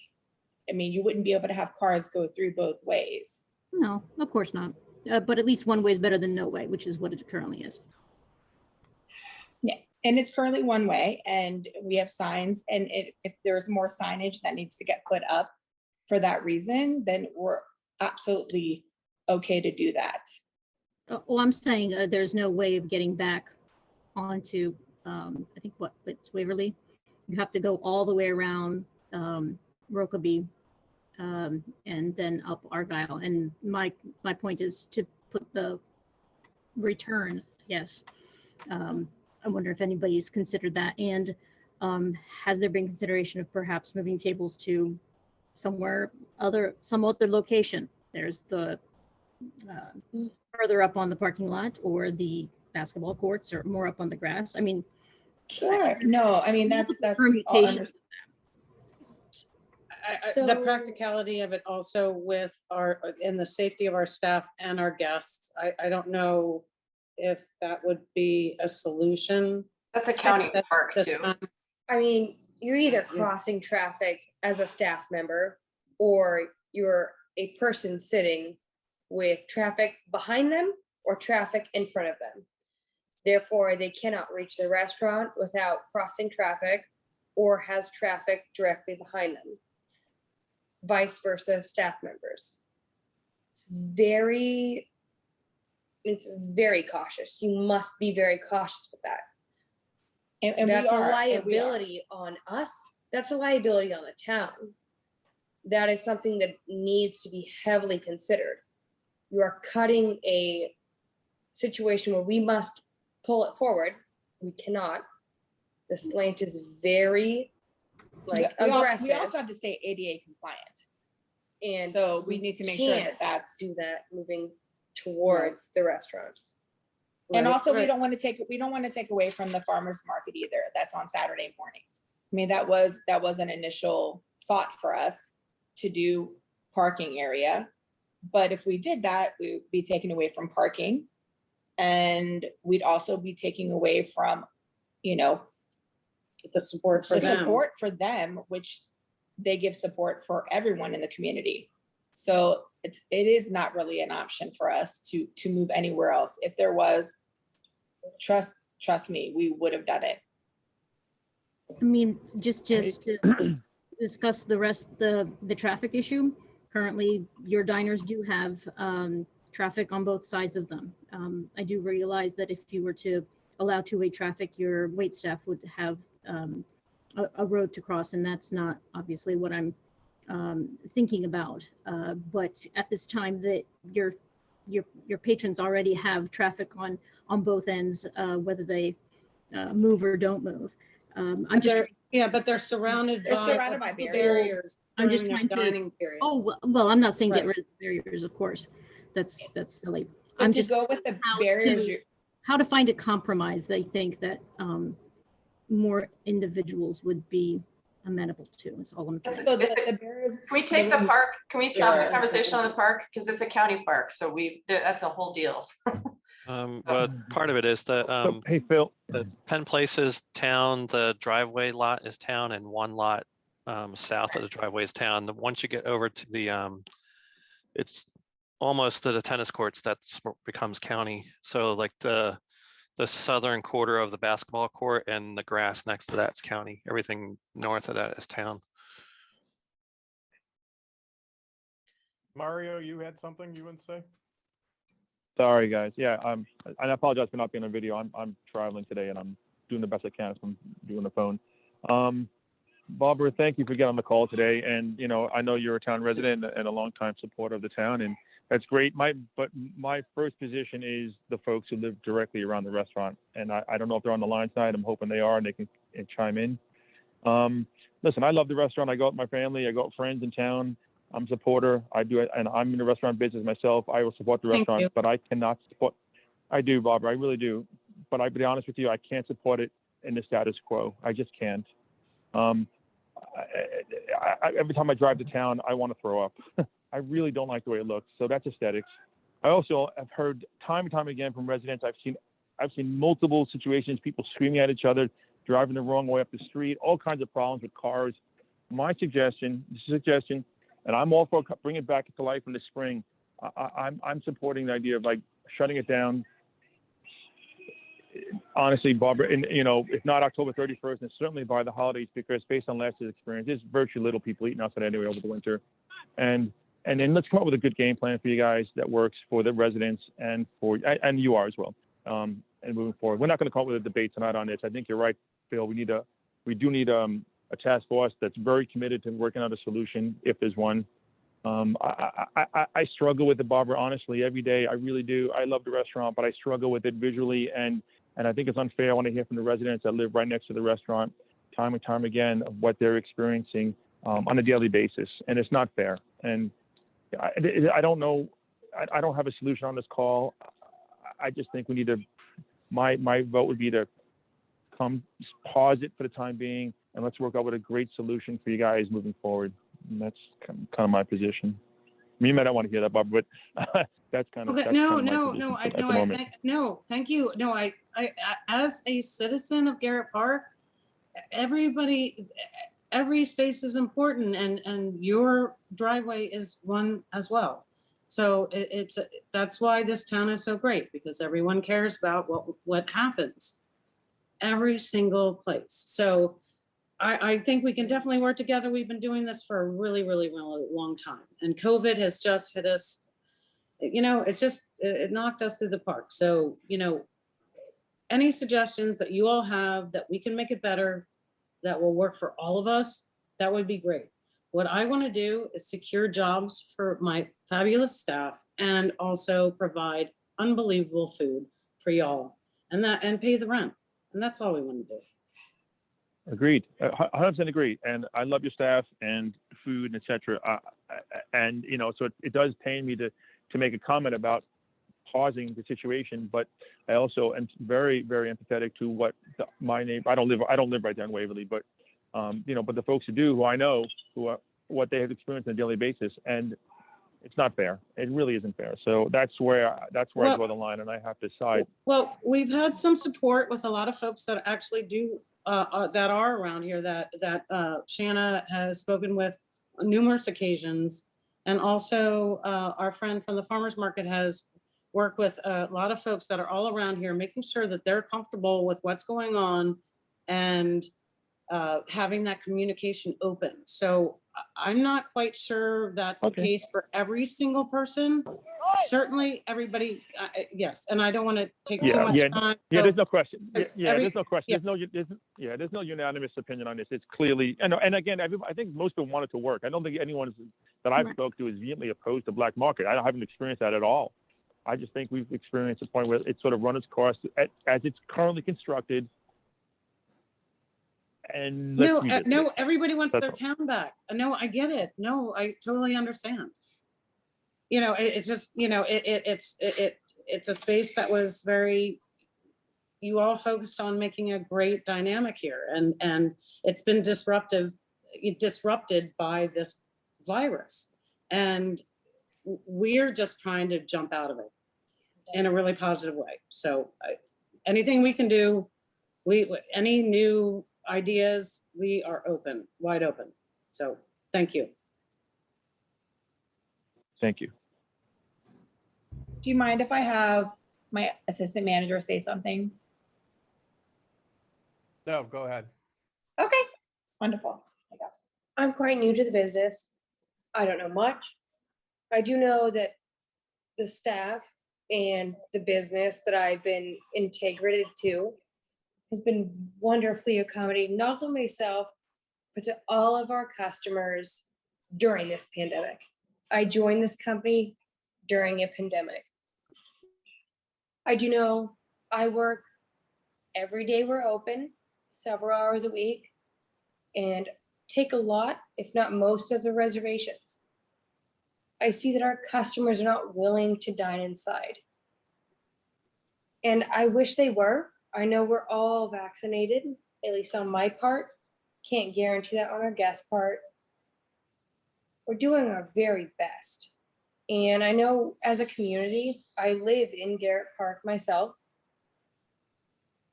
You wouldn't be able to have cars go through both ways. No, of course not. But at least one way is better than no way, which is what it currently is. Yeah, and it's currently one way, and we have signs, and if there's more signage that needs to get put up for that reason, then we're absolutely okay to do that. Well, I'm saying there's no way of getting back onto, I think it's Waverly. You have to go all the way around Rokeby and then up Argyle. And my point is to put the return, yes. I wonder if anybody's considered that. And has there been consideration of perhaps moving tables to some other location? There's the further up on the parking lot, or the basketball courts, or more up on the grass. Sure. No, that's all understood. The practicality of it also with in the safety of our staff and our guests. I don't know if that would be a solution. That's a county park too. You're either crossing traffic as a staff member, or you're a person sitting with traffic behind them or traffic in front of them. Therefore, they cannot reach the restaurant without crossing traffic, or has traffic directly behind them. Vice versa, staff members. It's very cautious. You must be very cautious with that. And that's a liability on us. That's a liability on the town. That is something that needs to be heavily considered. You are cutting a situation where we must pull it forward. We cannot. The slant is very aggressive. We also have to stay ADA compliant. And so we need to make sure that that's do that moving towards the restaurant. And also we don't want to take away from the farmers market either. That's on Saturday mornings. That was an initial thought for us to do parking area. But if we did that, we would be taking away from parking, and we'd also be taking away from, the support for them, which they give support for everyone in the community. So it is not really an option for us to move anywhere else. If there was, trust me, we would have done it. Just to discuss the rest, the traffic issue. Currently, your diners do have traffic on both sides of them. I do realize that if you were to allow two-way traffic, your wait staff would have a road to cross, and that's not obviously what I'm thinking about. But at this time, that your patrons already have traffic on both ends, whether they move or don't move. I'm But just, yeah, but they're surrounded They're by surrounded by barriers. I'm just during their trying to- dining period. oh, well, I'm not saying get Right. rid of the barriers, of course. That's silly. But I'm to just go with the how barriers, to, how to find a compromise they think that more individuals would be amenable to. That's all I'm trying to so the barriers. Can we take the park? Can we stop the Sure. conversation on the park? Because it's a county park, so that's a whole deal. Well, part of it is So, hey, Phil, the Penn Place is town, the driveway lot is town, and one lot south of the driveway is town. Once you get over to the, it's almost to the tennis courts, that's what becomes county. So like the southern quarter of the basketball court and the grass next to that's county. Everything north of that is town. Mario, you had something you would say? sorry guys. Yeah, and I apologize for not being on video. I'm traveling today and I'm doing the best I can from doing the phone. Barbara, thank you for getting on the call today. And you know, I know you're a town resident and a longtime supporter of the town, and that's great. But my first position is the folks who live directly around the restaurant, and I don't know if they're on the line tonight. I'm hoping they are and they can chime in. Listen, I love the restaurant. I go out with my family. I go out with friends in town. I'm a supporter. I do it, and I'm in the restaurant business myself. I will support the Thank restaurant, you. but I cannot support. I do, Barbara. I really do. But I'll be honest with you, I can't support it in the status quo. I just can't. Every time I drive to town, I want to throw up. I really don't like the way it looks. So that's aesthetics. I also have heard time and time again from residents. I've seen multiple situations, people screaming at each other, driving the wrong way up the street, all kinds of problems with cars. My suggestion, and I'm all for bringing it back to life in the spring. I'm supporting the idea of like shutting it down. Honestly, Barbara, and you know, if not October 31st, and certainly by the holidays, because based on last year's experience, there's virtually little people eating outside anyway over the winter. And then let's come up with a good game plan for you guys that works for the residents and you are as well. And moving forward, we're not going to come up with a debate tonight on this. I think you're right, Phil. We do need a task force that's very committed to working out a solution if there's one. I struggle with it, Barbara, honestly, every day. I really do. I love the restaurant, but I struggle with it visually, and I think it's unfair. I want to hear from the residents that live right next to the restaurant time and time again of what they're experiencing on a daily basis, and it's not fair. And I don't know. I don't have a solution on this call. I just think we need to. My vote would be to pause it for the time being, and let's work out with a great solution for you guys moving forward. And that's kind of my position. You might not want to hear that, Bob, but that's kind of. Okay, That's no, kind of my no, position no, at the moment. thank you. No, I, as a citizen of Garrett Park, everybody, every space is important, and your driveway is one as well. So that's why this town is so great, because everyone cares about what happens every single place. So I think we can definitely work together. We've been doing this for a really, really, really long time, and COVID has just hit us. You know, it knocked us through the park. So, you know, any suggestions that you all have that we can make it better, that will work for all of us, that would be great. What I want to do is secure jobs for my fabulous staff and also provide unbelievable food for y'all and pay the rent. And that's all we want to do. Agreed. 100% agreed. And I love your staff and food and et cetera. And, you know, so it does pain me to make a comment about pausing the situation, but I also am very, very empathetic to what my neighbor, I don't live right there in Waverly, but, you know, but the folks who do, who I know, what they have experienced on a daily basis, and it's not fair. It really isn't fair. So that's where I draw the line, and I have to side. Well, we've had some support with a lot of folks that actually do, that are around here that Shanna has spoken with on numerous occasions. And also our friend from the farmer's market has worked with a lot of folks that are all around here, making sure that they're comfortable with what's going on and having that communication open. So I'm not quite sure that's the case for every single person. Certainly everybody, yes, and I don't want to take too much time. Yeah, there's no question. there's No question. There's no unanimous opinion on this. It's clearly, and again, I think most people want it to work. I don't think anyone that I've spoke to is vehemently opposed to black market. I haven't experienced that at all. I just think we've experienced a point where it's sort of run its course as it's currently constructed. And let's No, revisit no, it. everybody wants their That's town back. No, I get it. No, I totally understand. You know, it's just, you know, it's a space that was very, you all focused on making a great dynamic here, and it's been disrupted by this virus. And we're just trying to jump out of it in a really positive way. So anything we can do, any new ideas, we are open, wide open. So thank you. Thank you. Do you mind if I have my assistant manager say something? No, go ahead. Okay, wonderful. I'm quite new to the business. I don't know much. I do know that the staff and the business that I've been integrated to has been wonderfully accommodating, not to myself, but to all of our customers during this pandemic. I joined this company during a pandemic. I do know I work every day we're open, several hours a week, and take a lot, if not most, of the reservations. I see that our customers are not willing to dine inside. And I wish they were. I know we're all vaccinated, at least on my part. Can't guarantee that on our guest part. We're doing our very best. And I know as a community, I live in Garrett Park myself.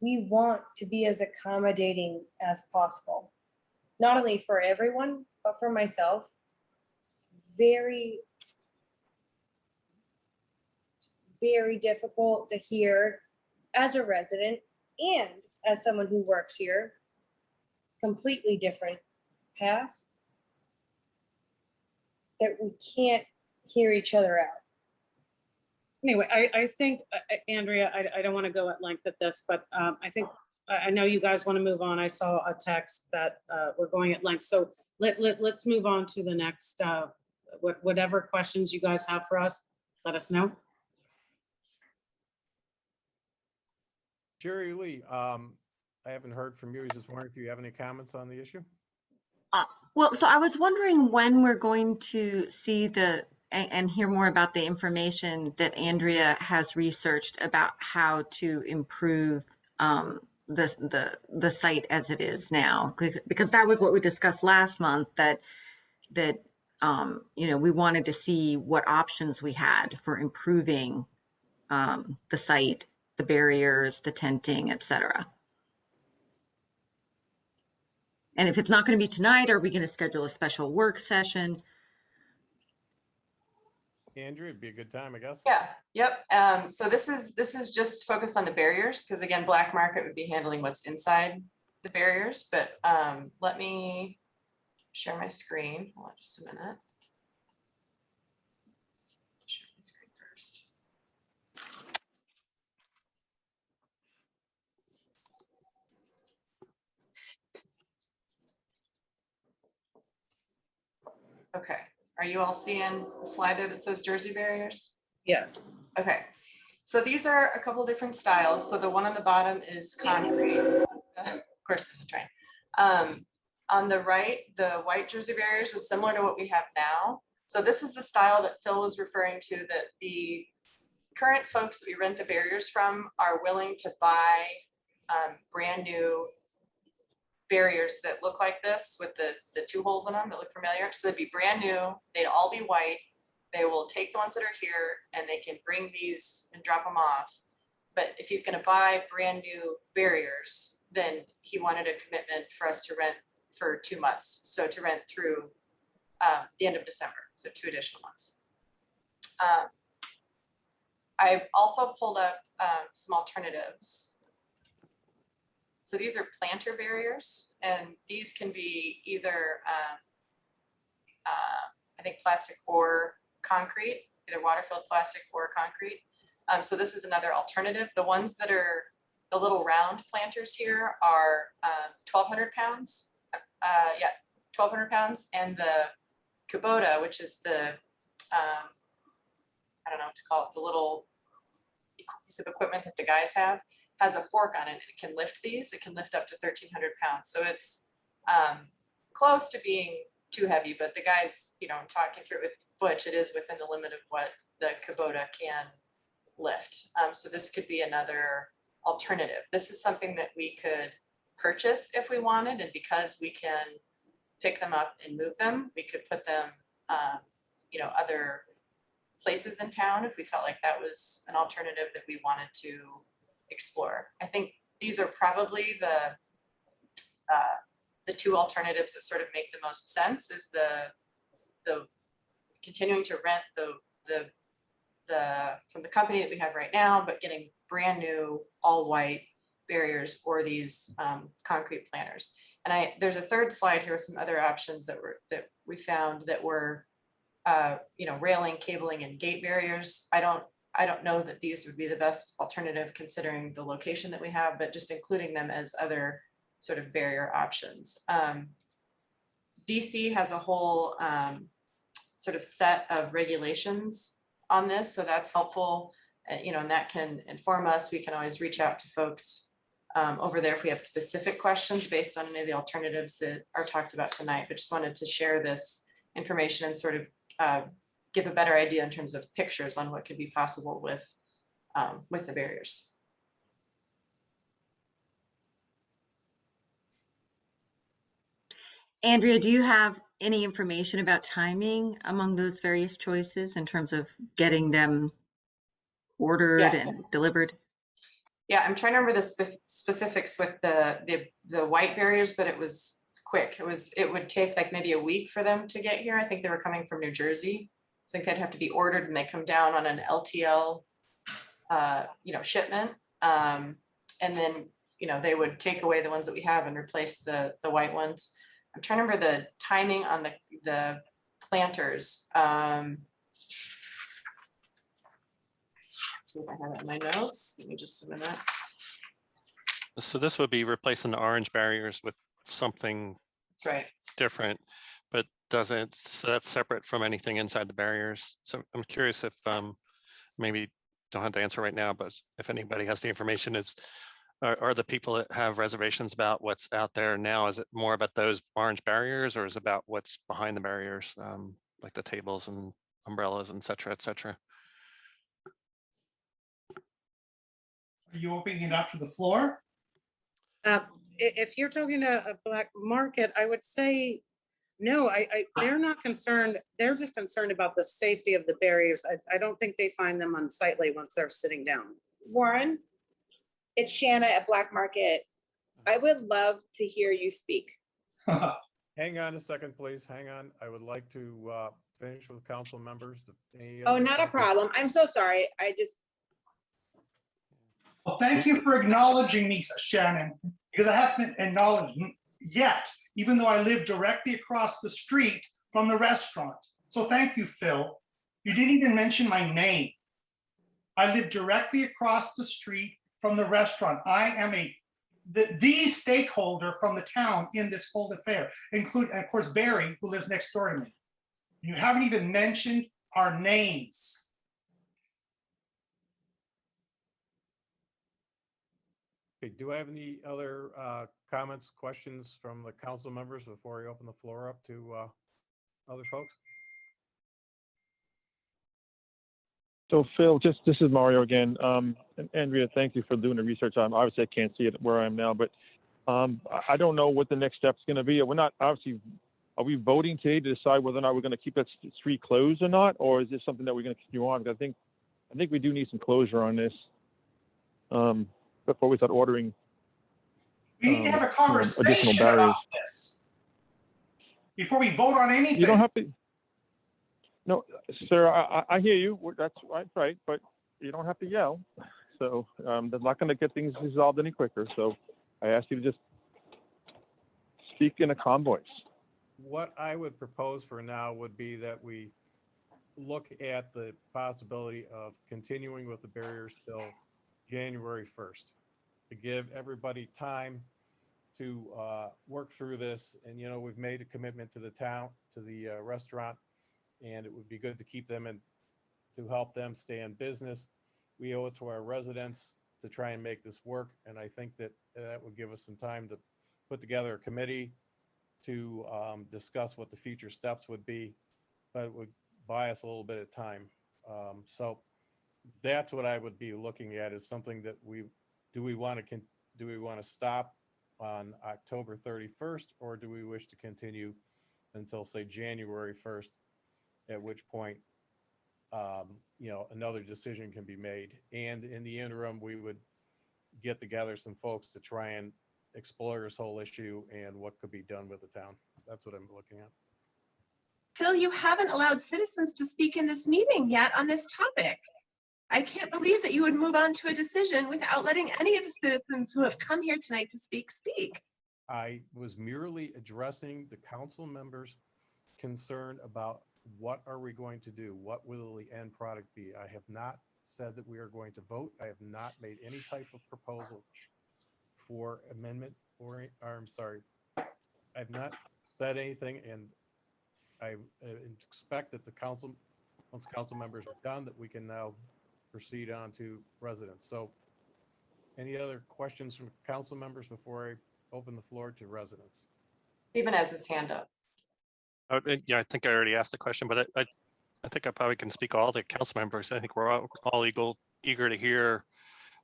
We want to be as accommodating as possible, not only for everyone, but for myself. It's very, very difficult to hear as a resident and as someone who works here, completely different paths, that we can't hear each other out. Anyway, I think, Andrea, I don't want to go at length at this, but I think, I know you guys want to move on. I saw a text that we're going at length. So let's move on to the next, whatever questions you guys have for us, let us know. Jerry Lee, I haven't heard from you. I was just wondering if you have any comments on the issue? Well, so I was wondering when we're going to see and hear more about the information that Andrea has researched about how to improve the site as it is now, because that was what we discussed last month, that you know, we wanted to see what options we had for improving the site, the barriers, the tenting, etc. And if it's not going to be tonight, are we going to schedule a special work session? Andrew, it'd be a good time, I guess. Yeah, yep. So this is just focused on the barriers, because again, Black Market would be handling what's inside the barriers, but let me share my screen. Hold on just a minute. Share my screen first. Okay, are you all seeing the slide there that says Jersey barriers? Yes. Okay, so these are a couple different styles. So the one on the bottom is concrete. Of course, there's a train. On the right, the white Jersey barriers is similar to what we have now. So this is the style that Phil was referring to, that the current folks that we rent the barriers from are willing to buy brand new barriers that look like this with the two holes in them that look familiar. So they'd be brand new, they'd all be white. They will take the ones that are here and they can bring these and drop them off. But if he's going to buy brand new barriers, then he wanted a commitment for us to rent for 2 months. So to rent through the end of December, so 2 additional months. I've also pulled up some alternatives. So these are planter barriers, and these can be either, I think, plastic or concrete, either water-filled plastic or concrete. So this is another alternative. The ones that are the little round planters here are 1,200 pounds. Yeah, 1,200 pounds. And the Kubota, which is the, I don't know what to call it, the little piece of equipment that the guys have, has a fork on it. It can lift these. It can lift up to 1,300 pounds. So it's close to being too heavy, but the guys, you know, talking through it with Butch, it is within the limit of what the Kubota can lift. So this could be another alternative. This is something that we could purchase if we wanted, and because we can pick them up and move them, we could put them, you know, other places in town if we felt like that was an alternative that we wanted to explore. I think these are probably the two alternatives that sort of make the most sense. Is the continuing to rent the from the company that we have right now, but getting brand new all white barriers, or these concrete planters. And there's a third slide here with some other options that we found that were you know, railing, cabling, and gate barriers. I don't know that these would be the best alternative considering the location that we have, but just including them as other sort of barrier options. DC has a whole sort of set of regulations on this, so that's helpful, you know, and that can inform us. We can always reach out to folks over there if we have specific questions based on any of the alternatives that are talked about tonight, but just wanted to share this information and sort of give a better idea in terms of pictures on what could be possible with the barriers. Andrea, do you have any information about timing among those various choices in terms of getting them ordered and delivered? Yeah, I'm trying to remember the specifics with the white barriers, but it was quick. It would take like maybe a week for them to get here. I think they were coming from New Jersey, so I think they'd have to be ordered and they come down on an LTL, you know, shipment, and then, you know, they would take away the ones that we have and replace the white ones. I'm trying to remember the timing on the planters. Let's see if I have it in my notes. Give me just a minute. So this would be replacing the orange barriers with something That's right. different, but so that's separate from anything inside the barriers. So I'm curious if maybe don't have to answer right now, but if anybody has the information, are the people that have reservations about what's out there now, is it more about those orange barriers, or is it about what's behind the barriers, like the tables and umbrellas, et cetera, et cetera? Are you opening it up to the floor? If you're talking to a black market, I would say, no, they're not concerned. They're just concerned about the safety of the barriers. I don't think they find them unsightly once they're sitting down. Warren, it's Shanna at Black Market. I would love to hear you speak. Hang on a second, please. Hang on. I would like to finish with council members. Oh, not a problem. I'm so sorry. Well, thank you for acknowledging me, Shannon, because I haven't acknowledged yet, even though I live directly across the street from the restaurant. So thank you, Phil. You didn't even mention my name. I live directly across the street from the restaurant. I am the stakeholder from the town in this whole affair, including, of course, Barry, who lives next door to me. You haven't even mentioned our names. Okay, do I have any other comments, questions from the council members before I open the floor up to other folks? So Phil, this is Mario again. And Andrea, thank you for doing the research. Obviously I can't see it where I am now, but I don't know what the next step's going to be. We're not obviously. Are we voting today to decide whether or not we're going to keep that street closed or not, or is this something that we're going to continue on? Because I think we do need some closure on this before we start ordering. We need to have a conversation about this before we vote on anything. You don't have to. No, sir, I hear you. That's right, but you don't have to yell. So they're not going to get things resolved any quicker. So I ask you to just speak in a calm voice. What I would propose for now would be that we look at the possibility of continuing with the barriers till January 1st to give everybody time to work through this. And, you know, we've made a commitment to the town, to the restaurant, and it would be good to keep them and to help them stay in business. We owe it to our residents to try and make this work. And I think that that would give us some time to put together a committee to discuss what the future steps would be, but it would buy us a little bit of time. So that's what I would be looking at, is something that do we want to stop on October 31st, or do we wish to continue until, say, January 1st, at which point another decision can be made. And in the interim, we would get together some folks to try and explore this whole issue and what could be done with the town. That's what I'm looking at. Phil, you haven't allowed citizens to speak in this meeting yet on this topic. I can't believe that you would move on to a decision without letting any of the citizens who have come here tonight to speak. I was merely addressing the council members' concern about what are we going to do? What will the end product be? I have not said that we are going to vote. I have not made any type of proposal for amendment or I'm sorry, I've not said anything, and I expect that once council members are done, that we can now proceed on to residents. So any other questions from council members before I open the floor to residents? Stephen has his hand up. Yeah, I think I already asked the question, but I think I probably can speak all the council members. I think we're all eager to hear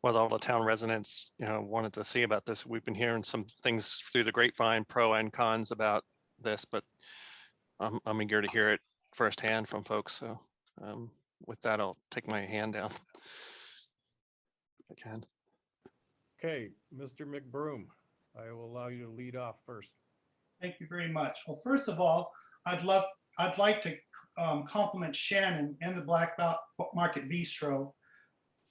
what all the town residents, wanted to see about this. We've been hearing some things through the grapevine, pro and cons about this, but I'm eager to hear it firsthand from folks. So with that, I'll take my hand down. If I can. Okay, Mr. McBroom, I will allow you to lead off first. Thank you very much. Well, first of all, I'd like to compliment Shannon and the Black Market Bistro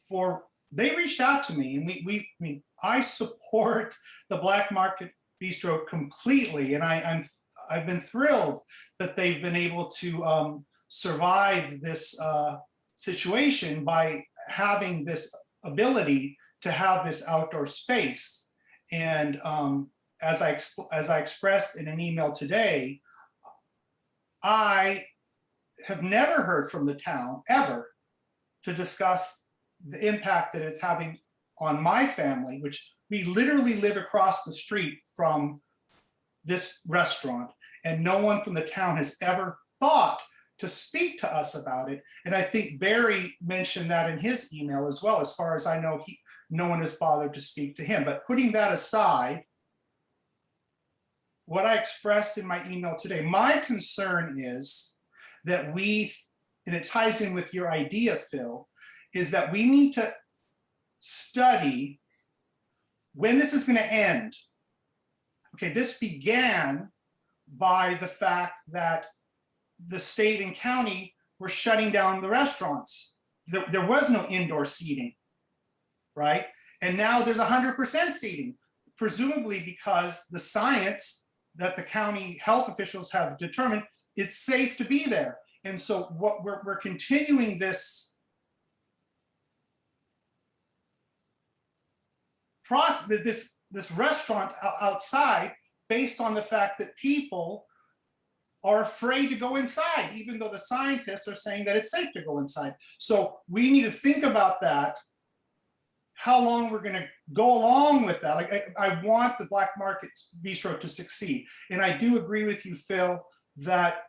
for, they reached out to me, and I support the Black Market Bistro completely, and I've been thrilled that they've been able to survive this situation by having this ability to have this outdoor space. And as I expressed in an email today, I have never heard from the town ever to discuss the impact that it's having on my family, which we literally live across the street from this restaurant, and no one from the town has ever thought to speak to us about it. And I think Barry mentioned that in his email as well. As far as I know, no one has bothered to speak to him. But putting that aside, what I expressed in my email today, my concern is that and it ties in with your idea, Phil, is that we need to study when this is going to end. Okay, this began by the fact that the state and county were shutting down the restaurants. There was no indoor seating, right? And now there's 100% seating, presumably because the science that the county health officials have determined it's safe to be there. And so what we're continuing this process, this restaurant outside, based on the fact that people are afraid to go inside, even though the scientists are saying that it's safe to go inside. So we need to think about that, how long we're going to go along with that. Like I want the Black Market Bistro to succeed. And I do agree with you, Phil, that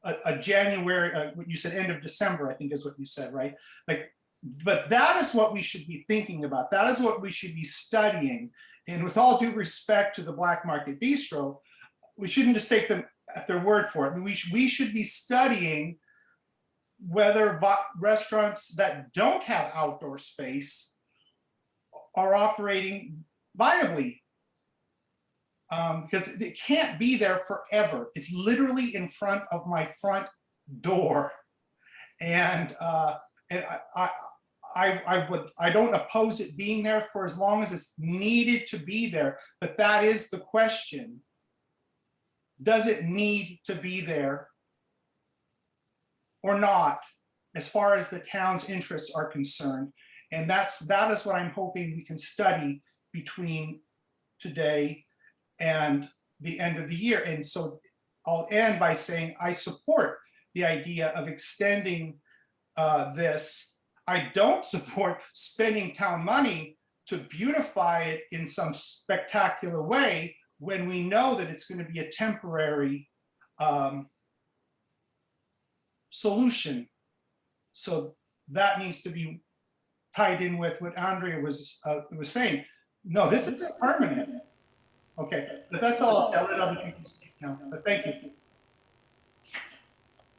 a January, what you said, end of December, I think is what you said, right? Like, but that is what we should be thinking about. That is what we should be studying. And with all due respect to the Black Market Bistro, we shouldn't just take them at their word for it. I mean, we should be studying whether restaurants that don't have outdoor space are operating viably, because it can't be there forever. It's literally in front of my front door, and I don't oppose it being there for as long as it's needed to be there. But that is the question. Does it need to be there or not, as far as the town's interests are concerned? And that is what I'm hoping we can study between today and the end of the year. And so I'll end by saying I support the idea of extending this. I don't support spending town money to beautify it in some spectacular way when we know that it's going to be a temporary solution. So that needs to be tied in with what Andrea was saying. No, this is permanent. Okay, but that's all. I'll let other people speak now. But thank you.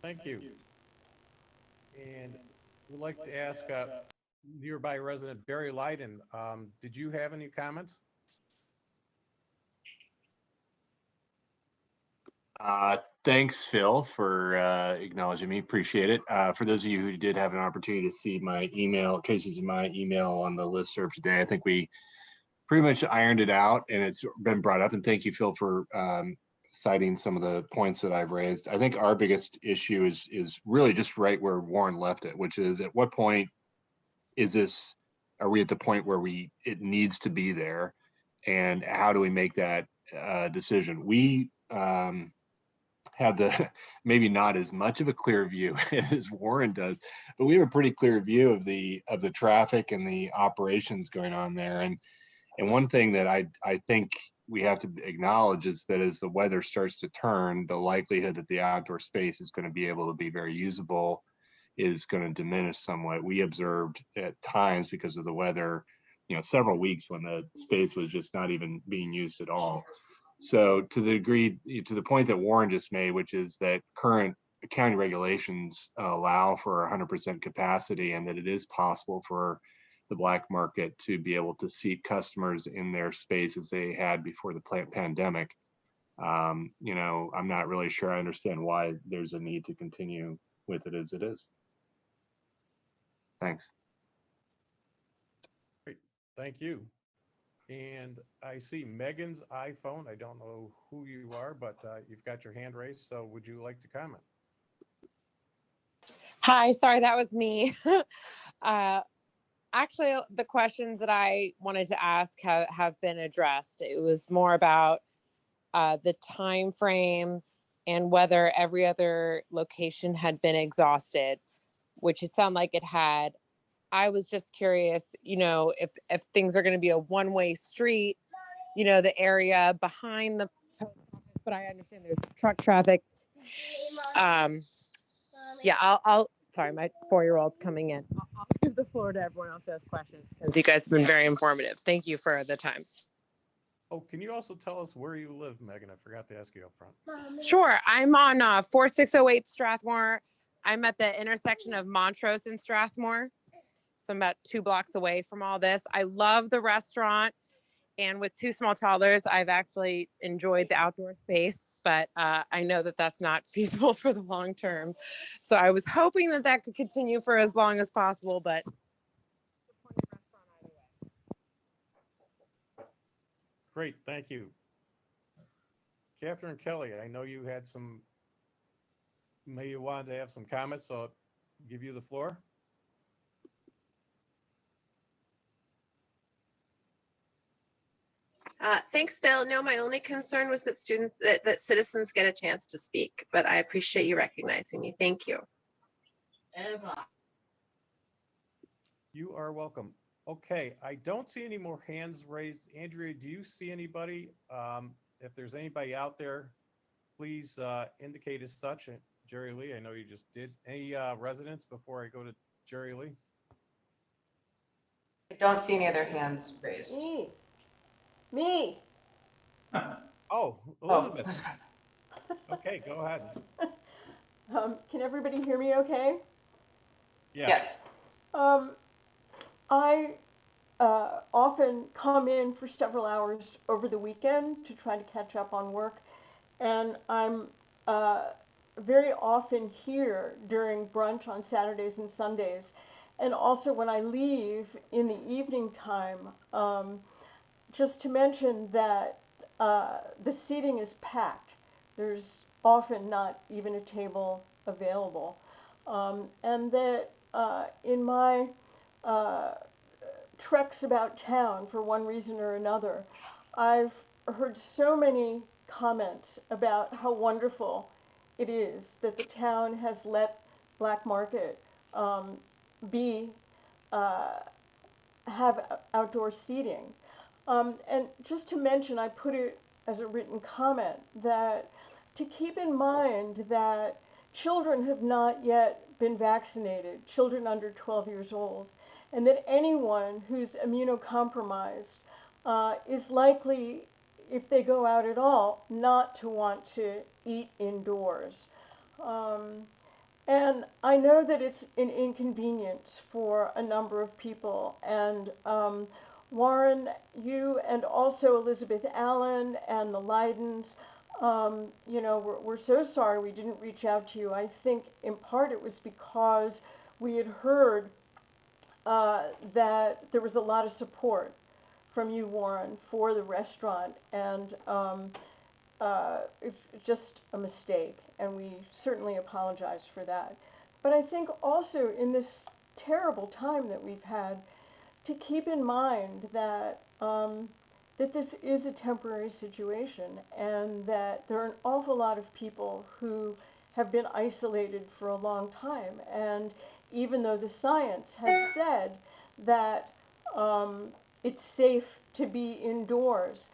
Thank you. And we'd like to ask nearby resident Barry Lyden, did you have any comments? Thanks, Phil, for acknowledging me. Appreciate it. For those of you who did have an opportunity to see my email, traces of my email on the listserv today, I think we pretty much ironed it out and it's been brought up. And thank you, Phil, for citing some of the points that I've raised. I think our biggest issue is really just right where Warren left it, which is at what point are we at the point where it needs to be there, and how do we make that decision? We have maybe not as much of a clear view as Warren does, but we have a pretty clear view of the traffic and the operations going on there. And one thing that I think we have to acknowledge is that as the weather starts to turn, the likelihood that the outdoor space is going to be able to be very usable is going to diminish somewhat. We observed at times, because of the weather, several weeks when the space was just not even being used at all. So to the point that Warren just made, which is that current county regulations allow for 100% capacity, and that it is possible for the black market to be able to seat customers in their space as they had before the pandemic. I'm not really sure I understand why there's a need to continue with it as it is. Thanks. Great, thank you. And I see Megan's iPhone. I don't know who you are, but you've got your hand raised. So would you like to comment? Hi, sorry, that was me. Actually, the questions that I wanted to ask have been addressed. It was more about the time frame and whether every other location had been exhausted, which it sounded like it had. I was just curious, if things are going to be a one-way street, the area behind the post office, but I understand there's truck traffic. Yeah, I'll sorry, my 4-year-old's coming in. I'll give the floor to everyone else who has questions, because you guys have been very informative. Thank you for the time. Oh, can you also tell us where you live, Megan? I forgot to ask you up front. Sure. I'm on 4608 Strathmore. I'm at the intersection of Montrose and Strathmore. So I'm about 2 blocks away from all this. I love the restaurant. And with 2 small toddlers, I've actually enjoyed the outdoor space, but I know that that's not feasible for the long term. So I was hoping that could continue for as long as possible, but Great, thank you. Catherine Kelly, I know you had maybe you wanted to have some comments, so I'll give you the floor. Thanks, Phil. No, my only concern was that that citizens get a chance to speak, but I appreciate you recognizing me. Thank you. You are welcome. Okay, I don't see any more hands raised. Andrea, do you see anybody? If there's anybody out there, please indicate as such. Jerry Lee, I know you just did. Any residents before I go to Jerry Lee? I don't see any other hands raised. Me. Oh, Elizabeth. Okay, go ahead. Can everybody hear me okay? Yes. I often come in for several hours over the weekend to try to catch up on work, and I'm very often here during brunch on Saturdays and Sundays, and also when I leave in the evening time. Just to mention that the seating is packed. There's often not even a table available. And that in my treks about town, for one reason or another, I've heard so many comments about how wonderful it is that the town has let black market have outdoor seating. And just to mention, I put it as a written comment that to keep in mind that children have not yet been vaccinated, children under 12 years old, and that anyone who's immunocompromised is likely, if they go out at all, not to want to eat indoors. And I know that it's an inconvenience for a number of people. And Warren, you and also Elizabeth Allen and the Lydens, we're so sorry we didn't reach out to you. I think in part it was because we had heard that there was a lot of support from you, Warren, for the restaurant. And it's just a mistake, and we certainly apologize for that. But I think also in this terrible time that we've had, to keep in mind that that this is a temporary situation, and that there are an awful lot of people who have been isolated for a long time. And even though the science has said that it's safe to be indoors,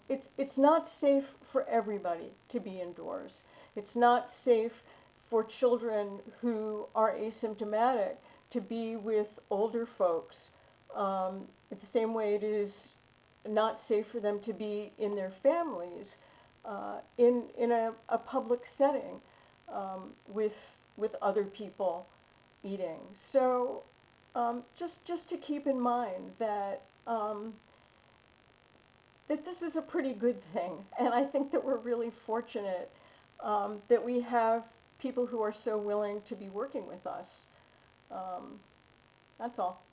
it's not safe for everybody to be indoors. It's not safe for children who are asymptomatic to be with older folks. The same way it is not safe for them to be in their families in a public setting with other people eating. So just to keep in mind that that this is a pretty good thing, and I think that we're really fortunate that we have people who are so willing to be working with us. That's all.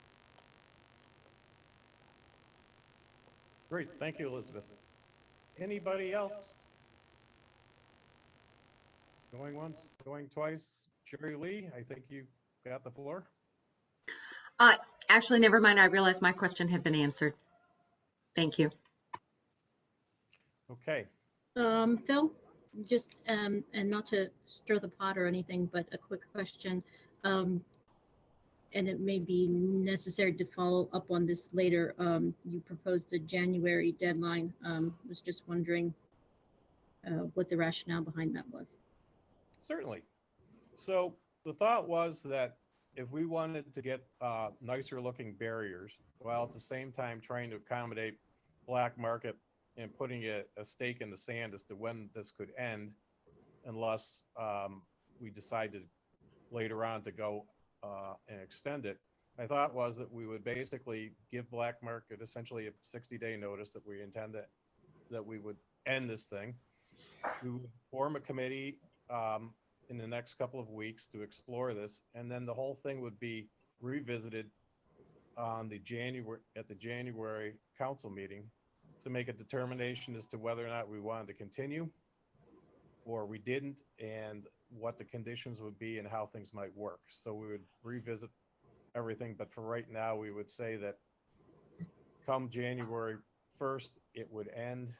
Great, thank you, Elizabeth. Anybody else? Going once, going twice. Jerry Lee, I think you got the floor. Actually, never mind. I realized my question had been answered. Thank you. Okay. Phil, just, and not to stir the pot or anything, but a quick question. And it may be necessary to follow up on this later. You proposed a January deadline. Was just wondering what the rationale behind that was. Certainly. So the thought was that if we wanted to get nicer looking barriers, while at the same time trying to accommodate black market and putting a stake in the sand as to when this could end, unless we decided later on to go and extend it, my thought was that we would basically give black market essentially a 60-day notice that we intend that we would end this thing. We would form a committee in the next couple of weeks to explore this, and then the whole thing would be revisited on the January council meeting to make a determination as to whether or not we wanted to continue or we didn't, and what the conditions would be and how things might work. So we would revisit everything, but for right now, we would say that come January 1st, it would end,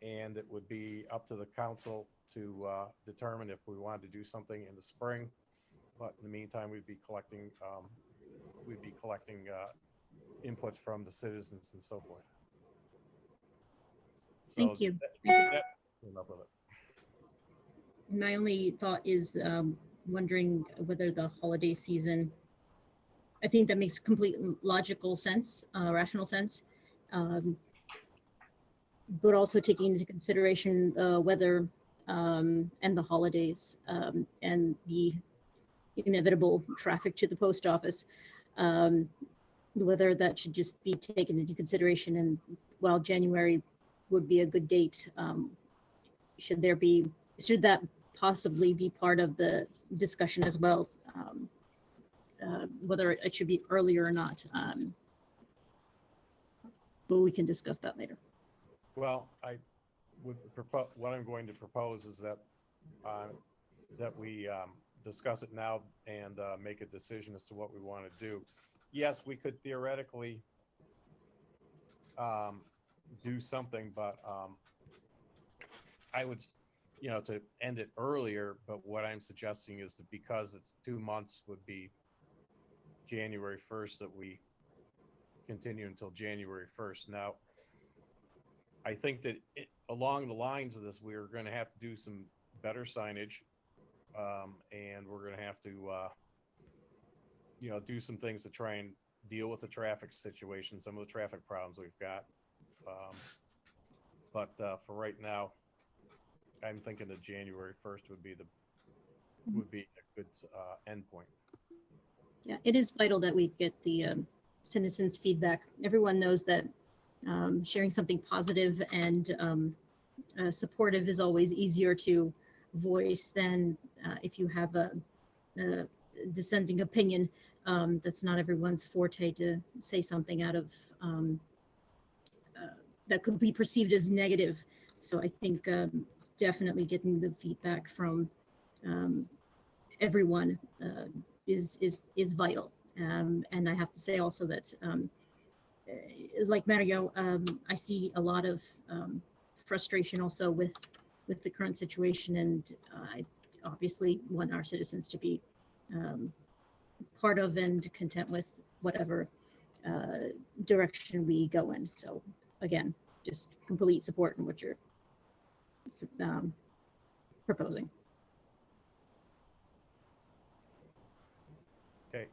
and it would be up to the council to determine if we wanted to do something in the spring. But in the meantime, we'd be collecting inputs from the citizens and so forth. So Thank you. that came up with it. My only thought is wondering whether the holiday season, I think that makes complete logical sense, rational sense, but also taking into consideration the weather and the holidays and the inevitable traffic to the post office, whether that should just be taken into consideration. And while January would be a good date, should that possibly be part of the discussion as well, whether it should be earlier or not, but we can discuss that later. Well, I would propose, what I'm going to propose is that that we discuss it now and make a decision as to what we want to do. Yes, we could theoretically do something, but I would, to end it earlier, but what I'm suggesting is that because it's 2 months would be January 1st, that we continue until January 1st. Now, I think that along the lines of this, we're going to have to do some better signage, and we're going to have to, do some things to try and deal with the traffic situation, some of the traffic problems we've got. But for right now, I'm thinking that January 1st would be a good endpoint. Yeah, it is vital that we get the citizens' feedback. Everyone knows that sharing something positive and supportive is always easier to voice than if you have a dissenting opinion. That's not everyone's forte to say something out of that could be perceived as negative. So I think definitely getting the feedback from everyone is vital. And I have to say also that, like Mario, I see a lot of frustration also with the current situation, and I obviously want our citizens to be part of and content with whatever direction we go in. So again, just complete support in what you're proposing. Okay.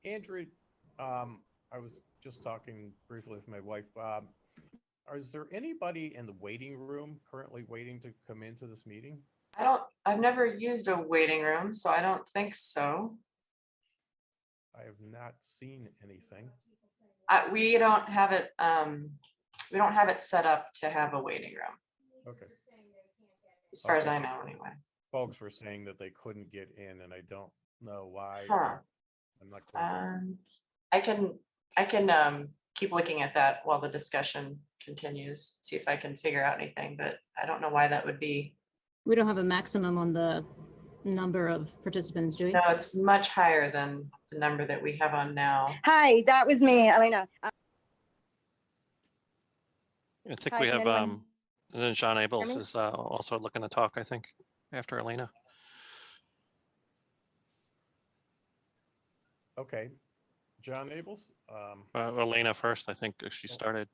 Andrew, I was just talking briefly with my wife. Is there anybody in the waiting room currently waiting to come into this meeting? I've never used a waiting room, so I don't think so. I have not seen anything. We don't have it, we don't have it set up to have a waiting room, Okay. as far as I know anyway. Folks were saying that they couldn't get in, and I don't know why. Huh. I'm not quite sure. I can keep looking at that while the discussion continues, see if I can figure out anything, but I don't know why that would be. We don't have a maximum on the number of participants, do we? No, it's much higher than the number that we have on now. Hi, that was me, Elena. I think Hi, we can have, anyone and then Sean hear Abels me? is also looking to talk, I think, after Elena. Okay. John Abels? Elena first, I think she started.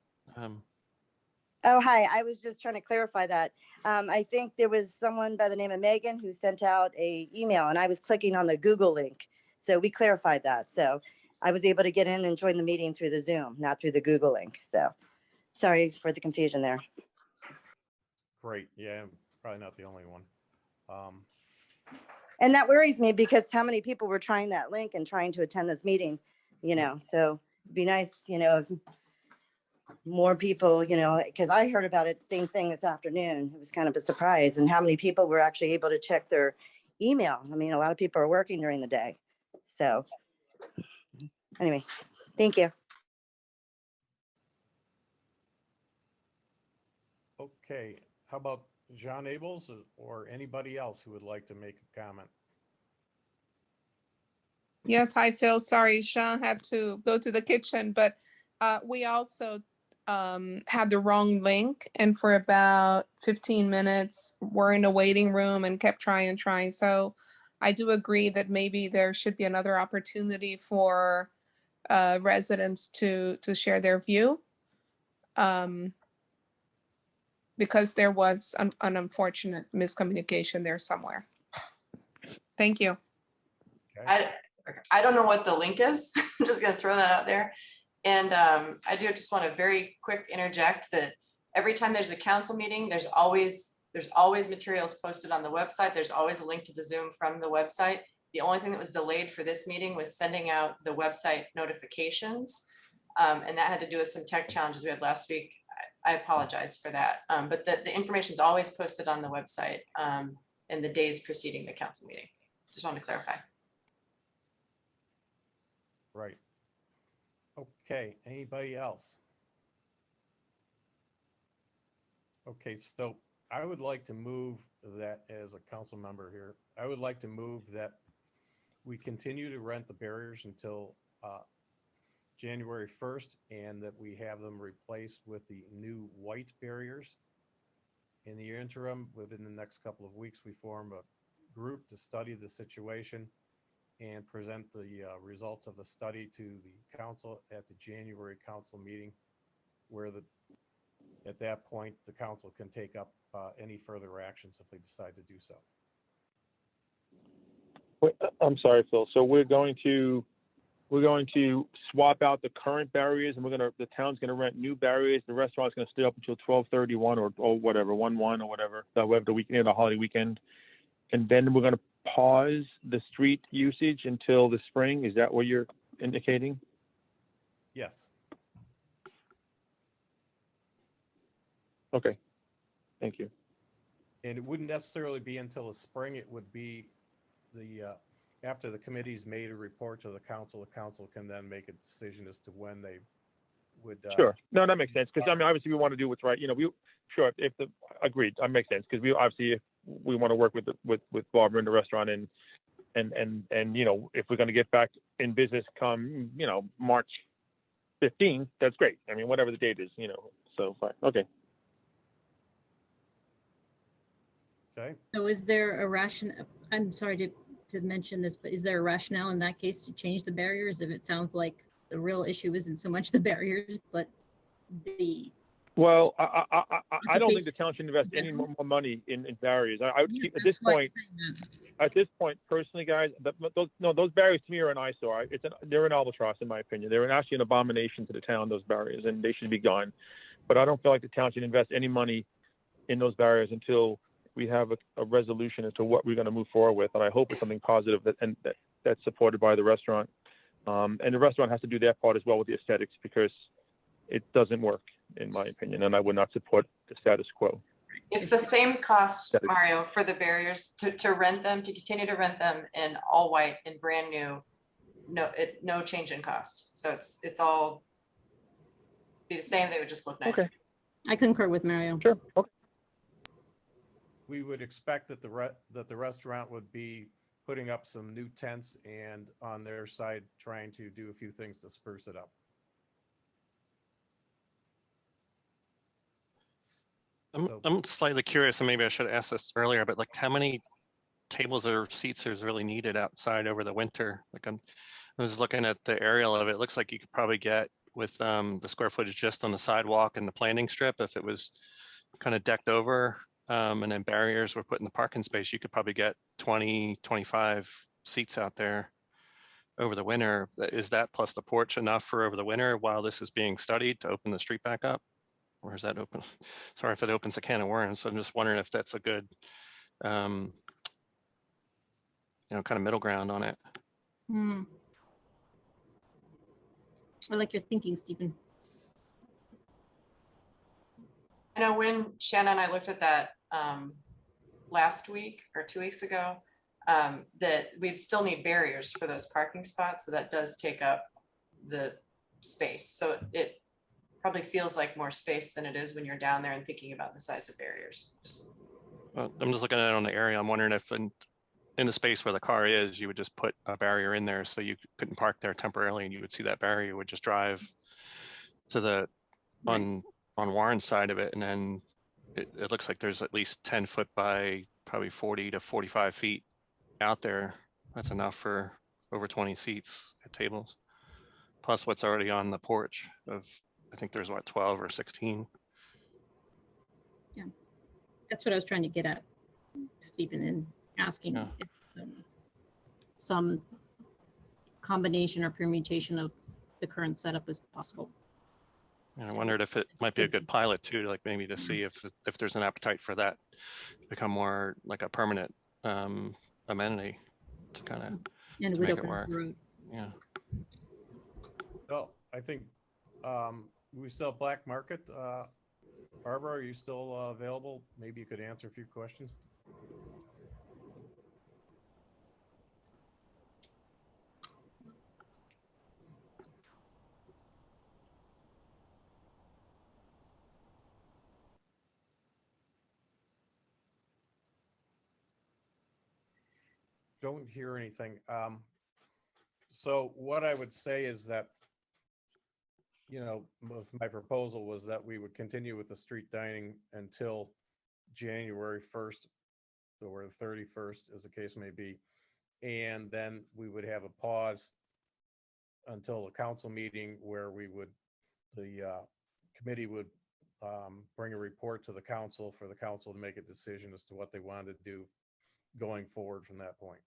Oh, hi. I was just trying to clarify that. I think there was someone by the name of Megan who sent out a email, and I was clicking on the Google link. So we clarified that. So I was able to get in and join the meeting through the Zoom, not through the Google link. So sorry for the confusion there. Great. Yeah, I'm probably not the only one. And that worries me because how many people were trying that link and trying to attend this meeting, so it'd be nice, if more people, because I heard about it, same thing this afternoon. It was kind of a surprise, and how many people were actually able to check their email. I mean, a lot of people are working during the day. So anyway, thank you. Okay. How about John Abels or anybody else who would like to make a comment? Yes, hi, Phil. Sorry, Sean had to go to the kitchen, but we also had the wrong link. And for about 15 minutes, we're in a waiting room and kept trying. So I do agree that maybe there should be another opportunity for residents to share their view. Because there was an unfortunate miscommunication there somewhere. Thank you. Okay. I don't know what the link is. I'm just gonna throw that out there. And I do just want to very quick interject that every time there's a council meeting, there's always materials posted on the website. There's always a link to the Zoom from the website. The only thing that was delayed for this meeting was sending out the website notifications. And that had to do with some tech challenges we had last week. I apologize for that. But the information is always posted on the website in the days preceding the council meeting. Just wanted to clarify. Right. Okay. Anybody else? Okay, so I would like to move that as a council member here. I would like to move that we continue to rent the barriers until January 1st, and that we have them replaced with the new white barriers. In the interim, within the next couple of weeks, we form a group to study the situation and present the results of the study to the council at the January council meeting, where at that point, the council can take up any further actions if they decide to do so. Wait, I'm sorry, Phil. So we're going to swap out the current barriers, and the town's gonna rent new barriers. The restaurant's gonna stay up until 12/31 or whatever, 1/1 or whatever. We have the weekend, the holiday weekend, and then we're gonna pause the street usage until the spring. Is that what you're indicating? Yes. Okay, thank you. And it wouldn't necessarily be until the spring. It would be after the committee's made a report to the council can then make a decision as to when they would. Sure. No, that makes sense. Because I mean, obviously, we want to do what's right. You know, agreed. That makes sense. Because if we want to work with Barbara in the restaurant and you know, if we're going to get back in business come March 15th, that's great. I mean, whatever the date is, So fine. Okay. Okay. So is there a rationale? I'm sorry to mention this, but is there a rationale in that case to change the barriers if it sounds like the real issue isn't so much the barriers, but the... Well, I don't think the town should invest any more money in barriers. I would keep, at this point, personally, guys, those barriers to me are an eyesore. They're an albatross, in my opinion. They're actually an abomination to the town, those barriers, and they should be gone. But I don't feel like the town should invest any money in those barriers until we have a resolution as to what we're going to move forward with. And I hope it's something positive that's supported by the restaurant. And the restaurant has to do their part as well with the aesthetics, because it doesn't work, in my opinion, and I would not support the status quo. It's the same cost, Mario, for the barriers to rent them, to continue to rent them in all white and brand new. No change in cost. So it's all be the same. They would just look nicer. Okay. I concur with Mario. Sure. Okay. We would expect that the restaurant would be putting up some new tents and on their side trying to do a few things to spruce it up. I'm slightly curious, and maybe I should have asked this earlier, but like how many tables or seats is really needed outside over the winter? Like I was looking at the aerial of it. It looks like you could probably get with the square footage just on the sidewalk and the planting strip, if it was kind of decked over and then barriers were put in the parking space, you could probably get 20, 25 seats out there over the winter. Is that plus the porch enough for over the winter while this is being studied to open the street back up? Or is that open? Sorry if it opens a can of worms. So I'm just wondering if that's a good, kind of middle ground on it. I like your thinking, Stephen. I know when Shannon and I looked at that last week or 2 weeks ago, that we'd still need barriers for those parking spots. So that does take up the space. So it probably feels like more space than it is when you're down there and thinking about the size of barriers. I'm just looking at it on the area. I'm wondering if in the space where the car is, you would just put a barrier in there so you couldn't park there temporarily, and you would see that barrier, you would just drive to the on Warren's side of it, and then it looks like there's at least 10 foot by probably 40 to 45 feet out there. That's enough for over 20 seats at tables, plus what's already on the porch of, I think there's 12 or 16. Yeah, that's what I was trying to get at, Stephen, and asking if some combination or permutation of the current setup is possible. And I wondered if it might be a good pilot too, like maybe to see if there's an appetite for that to become more like a permanent amenity to kind of and make it work. Yeah. Well, I think we still have Black Market. Barbara, are you still available? Maybe you could answer a few questions. Don't hear anything. So what I would say is that, with my proposal was that we would continue with the street dining until January 1st or the 31st, as the case may be. And then we would have a pause until the council meeting where the committee would bring a report to the council for the council to make a decision as to what they wanted to do going forward from that point.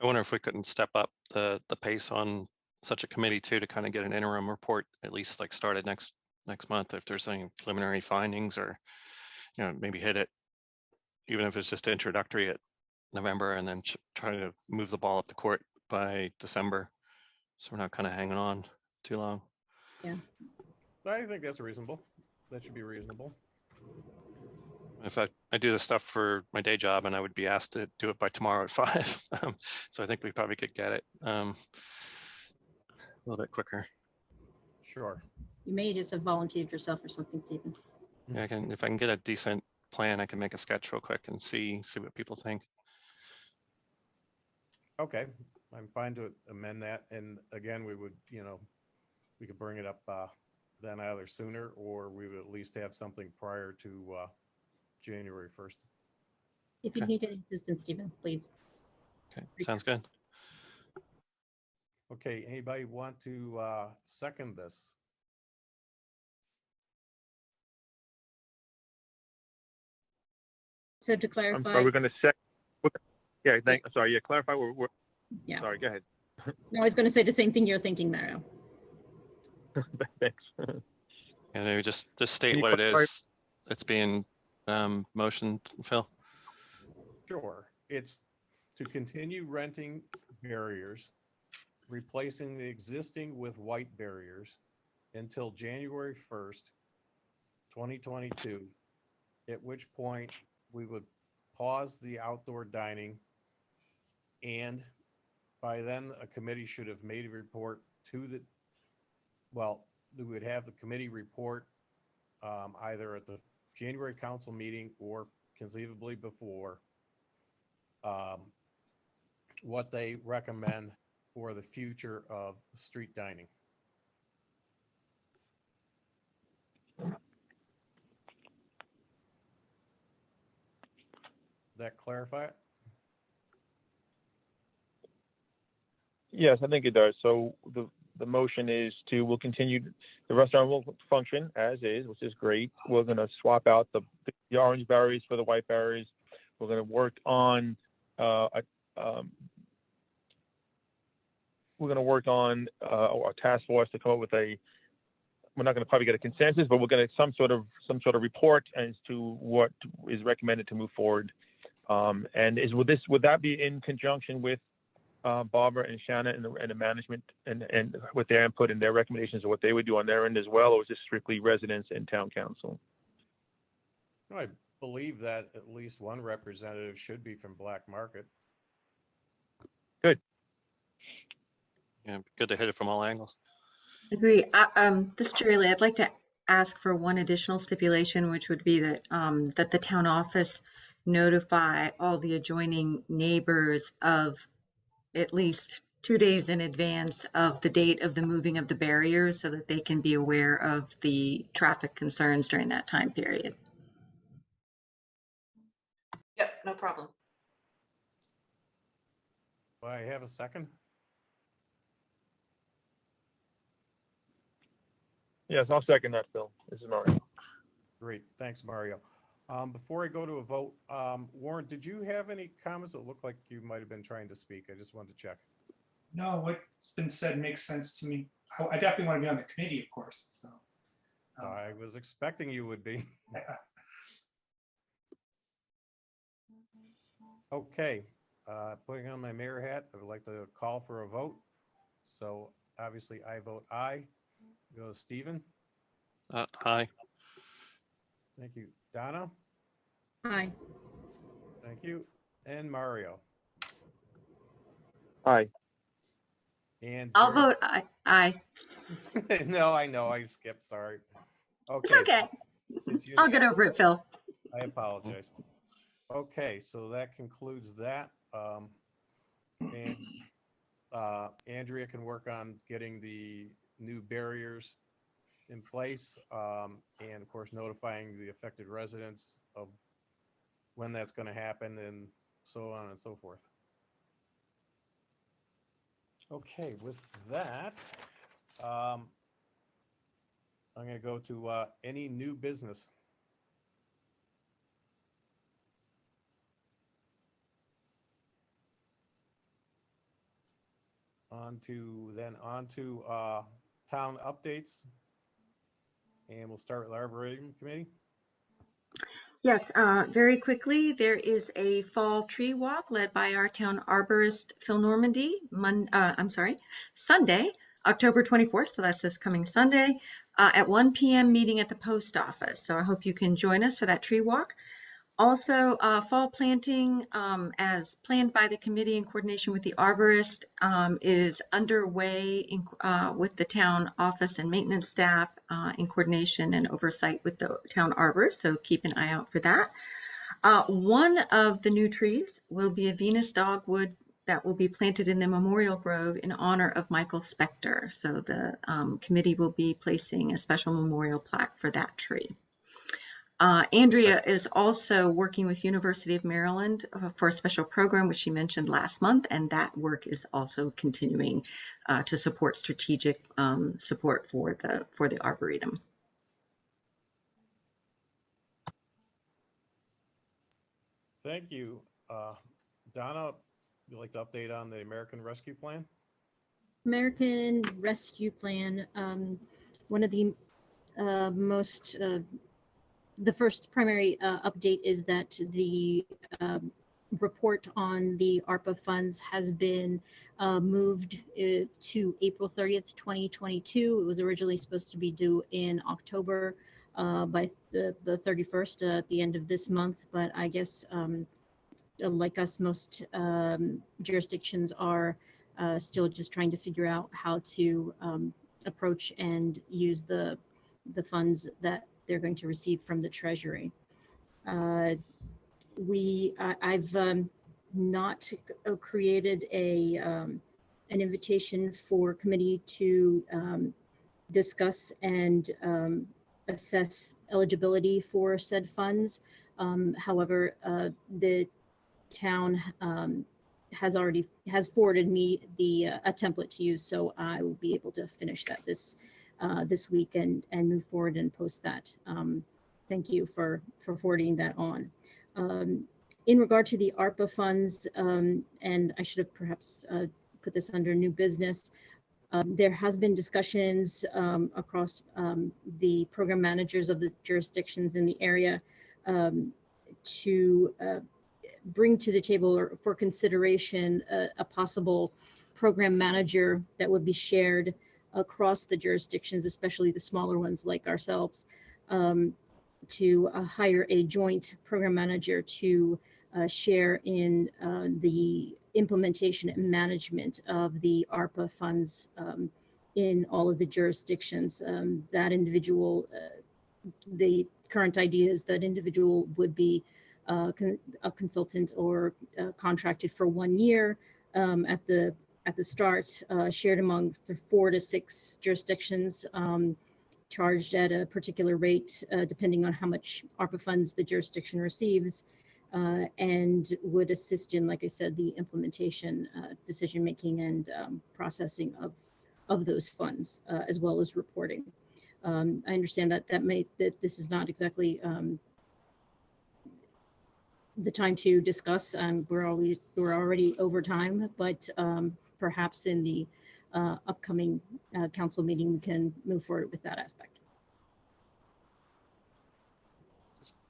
I wonder if we couldn't step up the pace on such a committee too, to kind of get an interim report, at least like started next month, if there's any preliminary findings, or, you know, maybe hit it, even if it's just introductory at November, and then try to move the ball up the court by December. So we're not kind of hanging on too long. Yeah. I think that's reasonable. That should be reasonable. If I do this stuff for my day job, and I would be asked to do it by tomorrow at 5. So I think we probably could get it a little bit quicker. Sure. You may just have volunteered yourself for something, Stephen. Yeah, if I can get a decent plan, I can make a sketch real quick and see what people think. Okay, I'm fine to amend that. And again, we would, we could bring it up then either sooner, or we would at least have something prior to January 1st. If you need any assistance, Stephen, please. Okay, sounds good. Okay, anybody want to second this? So to I'm clarify. sorry, we're going to set. Yeah, sorry. Yeah, clarify. Yeah. Sorry, go ahead. No, I was going to say the same thing you're thinking, Mario. Thanks. And maybe just state what it is that's being motioned, Phil. Sure. It's to continue renting barriers, replacing the existing with white barriers until January 1st, 2022, at which point we would pause the outdoor dining, and by then a committee should have made a report to we would have the committee report either at the January council meeting or conceivably before what they recommend for the future of street dining. Does that clarify it? Yes, I think it does. So the motion is we'll continue, the restaurant will function as is, which is great. We're going to swap out the orange berries for the white berries. We're going to work on a task force to come up with we're not going to probably get a consensus, but we're going to some sort of report as to what is recommended to move forward. And would that be in conjunction with Barbara and Shanna and the management and with their input and their recommendations of what they would do on their end as well, or is this strictly residents and town council? I believe that at least one representative should be from Black Market. Good. Yeah, good to hit it from all angles. Agree. This is Julie. I'd like to ask for one additional stipulation, which would be that that the town office notify all the adjoining neighbors of at least 2 days in advance of the date of the moving of the barriers, so that they can be aware of the traffic concerns during that time period. Yep, no problem. Do I have a second? Yes, I'll second that, Phil. This is Mario. Great, thanks, Mario. Before I go to a vote, Warren, did you have any comments? It looked like you might have been trying to speak. I just wanted to check. No, what's been said makes sense to me. I definitely want to be on the committee, of course. So I was expecting you would be. Okay, putting on my mayor hat, I would like to call for a vote. So obviously I vote aye. Go to Stephen. Aye. Thank you. Donna? Aye. Thank you. And Mario? Aye. And I'll Jerry? vote aye. No, I know, I skipped, sorry. Okay. It's okay. I'll get over it, Phil. I apologize. Okay, so that concludes that. And Andrea can work on getting the new barriers in place, and of course notifying the affected residents of when that's going to happen, and so on and so forth. Okay, with that, I'm going to go to any new business. On to town updates. And we'll start with the Arboretum Committee. Yes, very quickly, there is a fall tree walk led by our town arborist, Phil Normandy, Sunday, October 24th, so that's this coming Sunday, at 1 p.m. meeting at the post office. So I hope you can join us for that tree walk. Also, fall planting, as planned by the committee in coordination with the arborist, is underway with the town office and maintenance staff in coordination and oversight with the town arborist, so keep an eye out for that. One of the new trees will be a Venus dogwood that will be planted in the Memorial Grove in honor of Michael Spector. So the committee will be placing a special memorial plaque for that tree. Andrea is also working with University of Maryland for a special program, which she mentioned last month, and that work is also continuing to support strategic support for the Arboretum. Thank you. Donna, you'd like to update on the American Rescue Plan? American Rescue Plan, one of the the first primary update is that the report on the ARPA funds has been moved to April 30th, 2022. It was originally supposed to be due in October by the 31st at the end of this month, but I guess like us, most jurisdictions are still just trying to figure out how to approach and use the funds that they're going to receive from the Treasury. I've not created an invitation for committee to discuss and assess eligibility for said funds. However, the town has forwarded me a template to use, so I will be able to finish that this week and move forward and post that. Thank you for forwarding that on. In regard to the ARPA funds, and I should have perhaps put this under new business, there has been discussions across the program managers of the jurisdictions in the area to bring to the table or for consideration a possible program manager that would be shared across the jurisdictions, especially the smaller ones like ourselves, to hire a joint program manager to share in the implementation and management of the ARPA funds in all of the jurisdictions. That individual, the current idea is that individual would be a consultant or contracted for 1 year at the start, shared among the 4 to 6 jurisdictions, charged at a particular rate, depending on how much ARPA funds the jurisdiction receives, and would assist in, like I said, the implementation, decision-making, and processing of those funds, as well as reporting. I understand that this is not exactly the time to discuss. We're already over time, but perhaps in the upcoming council meeting, we can move forward with that aspect.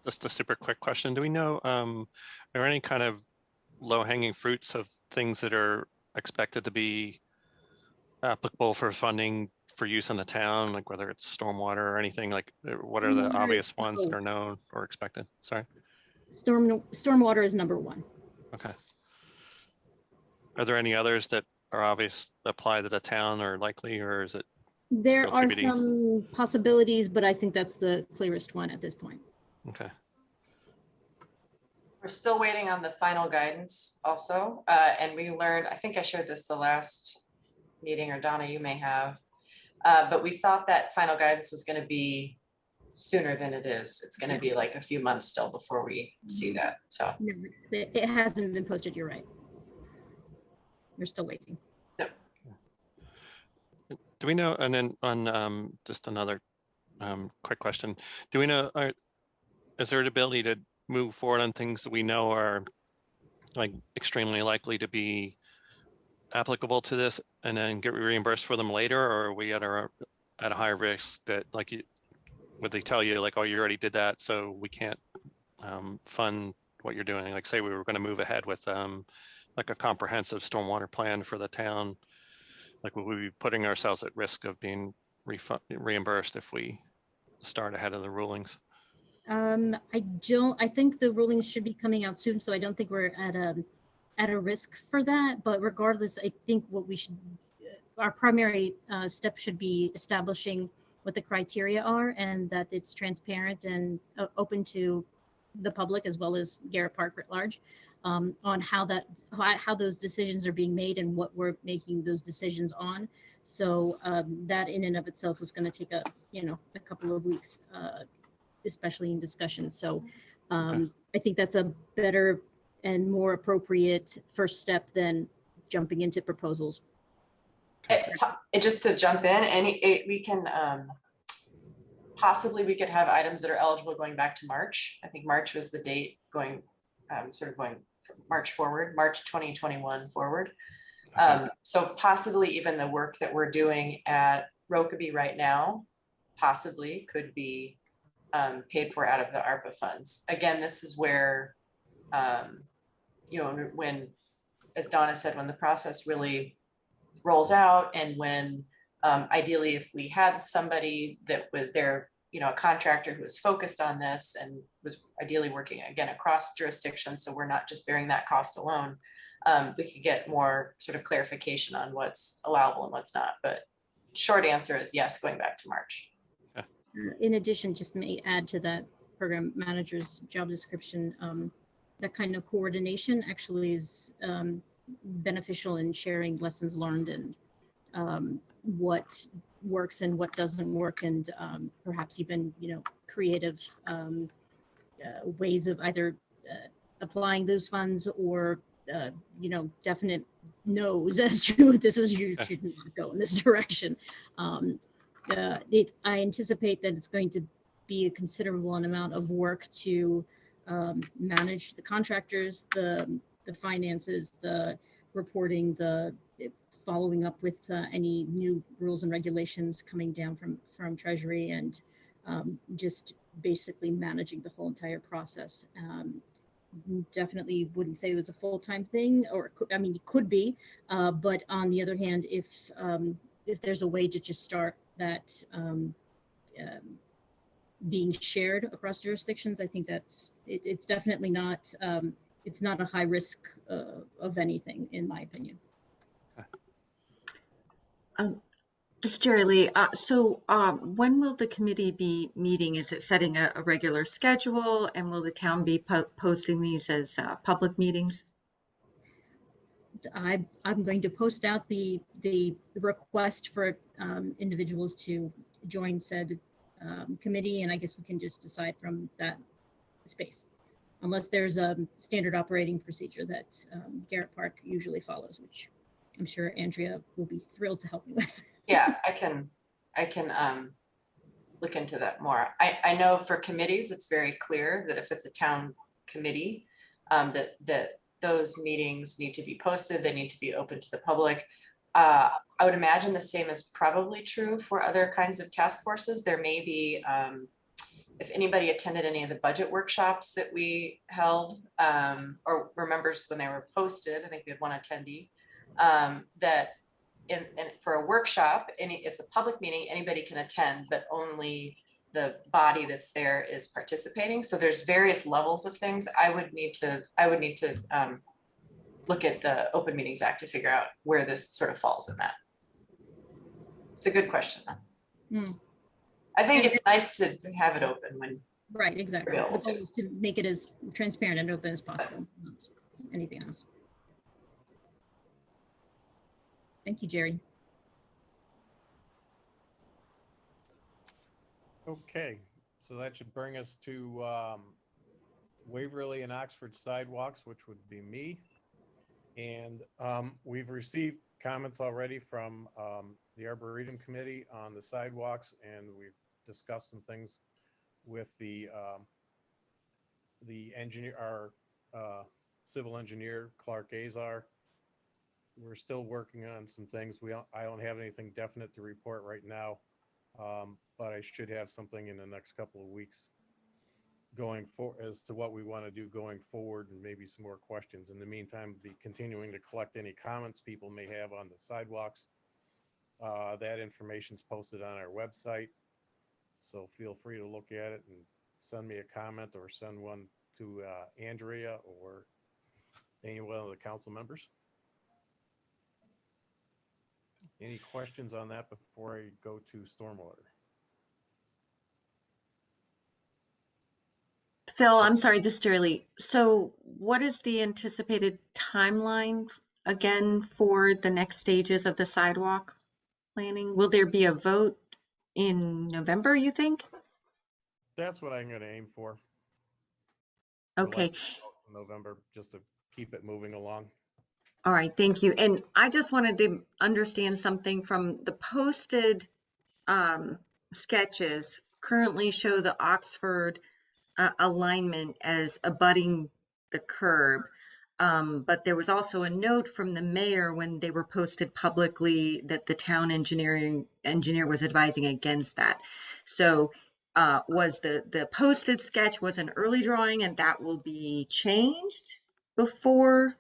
Just a super quick question. Do we know, are there any kind of low-hanging fruits of things that are expected to be applicable for funding for use in the town, like whether it's stormwater or anything? Like, what are the obvious ones that are known or expected? Sorry. Stormwater is number one. Okay. Are there any others that are obvious apply to the town or likely, or is it There still are TBD? some possibilities, but I think that's the clearest one at this point. Okay. We're still waiting on the final guidance also. And we learned, I think I shared this the last meeting, or Donna, you may have, but we thought that final guidance was going to be sooner than it is. It's gonna be like a few months still before we see that, so. No, it hasn't been posted, you're right. We're still waiting. Do we know, and then on just another quick question, do we know, is there an ability to move forward on things that we know are like extremely likely to be applicable to this and then get reimbursed for them later, or are we at a high risk that like would they tell you like, oh, you already did that, so we can't fund what you're doing? Like say we were going to move ahead with like a comprehensive stormwater plan for the town, like would we be putting ourselves at risk of being reimbursed if we start ahead of the rulings? I think the rulings should be coming out soon, so I don't think we're at a risk for that. But regardless, I think what we should, our primary step should be establishing what the criteria are and that it's transparent and open to the public as well as Garrett Park at large, on how those decisions are being made and what we're making those decisions on. So that in and of itself is going to take a couple of weeks, especially in discussions. So I think that's a better and more appropriate first step than jumping into proposals. Just to jump in, we can possibly we could have items that are eligible going back to March. I think March was the date going sort of going from March forward, March 2021 forward. So possibly even the work that we're doing at Rokeby right now possibly could be paid for out of the ARPA funds. Again, this is where, when, as Donna said, when the process really rolls out and when ideally if we had somebody that was there, a contractor who was focused on this and was ideally working again across jurisdictions, so we're not just bearing that cost alone, we could get more sort of clarification on what's allowable and what's not. But short answer is yes, going back to March. In addition, just may add to that program manager's job description, that kind of coordination actually is beneficial in sharing lessons learned and what works and what doesn't work, and perhaps even creative ways of either applying those funds or definite no's as to this is you should not go in this direction. I anticipate that it's going to be a considerable amount of work to manage the contractors, the finances, the reporting, the following up with any new rules and regulations coming down from Treasury, and just basically managing the whole entire process. Definitely wouldn't say it was a full-time thing, or it could be, but on the other hand, if there's a way to just start that being shared across jurisdictions, I think it's definitely not it's not a high risk of anything, in my opinion. This is Jerry Lee. So when will the committee be meeting? Is it setting a regular schedule, and will the town be posting these as public meetings? I'm going to post out the request for individuals to join said committee, and I guess we can just decide from that space, unless there's a standard operating procedure that Garrett Park usually follows, which I'm sure Andrea will be thrilled to help me with. Yeah, I can look into that more. I know for committees, it's very clear that if it's a town committee, that those meetings need to be posted. They need to be open to the public. I would imagine the same is probably true for other kinds of task forces. There may be, if anybody attended any of the budget workshops that we held, or remembers when they were posted, I think we had one attendee, that for a workshop, it's a public meeting, anybody can attend, but only the body that's there is participating. So there's various levels of things. I would need to look at the Open Meetings Act to figure out where this sort of falls in that. It's a good question though. I think it's nice to have it open when right, exactly. The goal is to make it as transparent and open as possible. Not anything else. Thank you, Jerry. Okay, So that should bring us to Waverly and Oxford sidewalks, which would be me. And we've received comments already from the Arboretum Committee on the sidewalks, and we've discussed some things with the engineer, our civil engineer, Clark Azar. We're still working on some things. I don't have anything definite to report right now, but I should have something in the next couple of weeks going for as to what we want to do going forward, and maybe some more questions. In the meantime, be continuing to collect any comments people may have on the sidewalks. That information's posted on our website, so feel free to look at it and send me a comment or send one to Andrea or any one of the council members. Any questions on that before I go to stormwater? Phil, I'm sorry, this is Shirley. So what is the anticipated timeline again for the next stages of the sidewalk planning? Will there be a vote in November, you think? That's what I'm going to aim for. Okay. November, just to keep it moving along. All right, thank you. And I just wanted to understand something from the posted sketches currently show the Oxford alignment as abutting the curb. But there was also a note from the mayor when they were posted publicly that the town engineer was advising against that. So was the posted sketch was an early drawing, and that will be changed before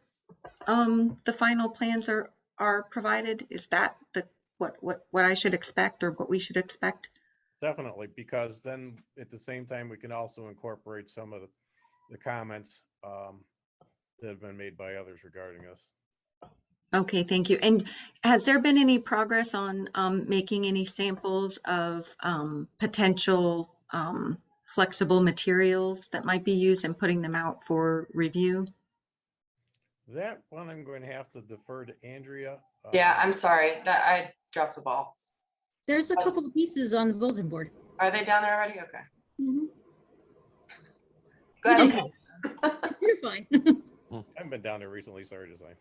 the final plans are provided? Is that the what I should expect, or what we should expect? Definitely, because then at the same time, we can also incorporate some of the comments that have been made by others regarding us. Okay, thank you. And has there been any progress on making any samples of potential flexible materials that might be used and putting them out for review? That one I'm going to have to defer to Andrea. Yeah, I'm sorry that I dropped the ball. There's a couple of pieces on the bulletin board. Are they down there already? Okay. Mhm. Go ahead. Okay. You're fine. I haven't been down there recently, sorry to say.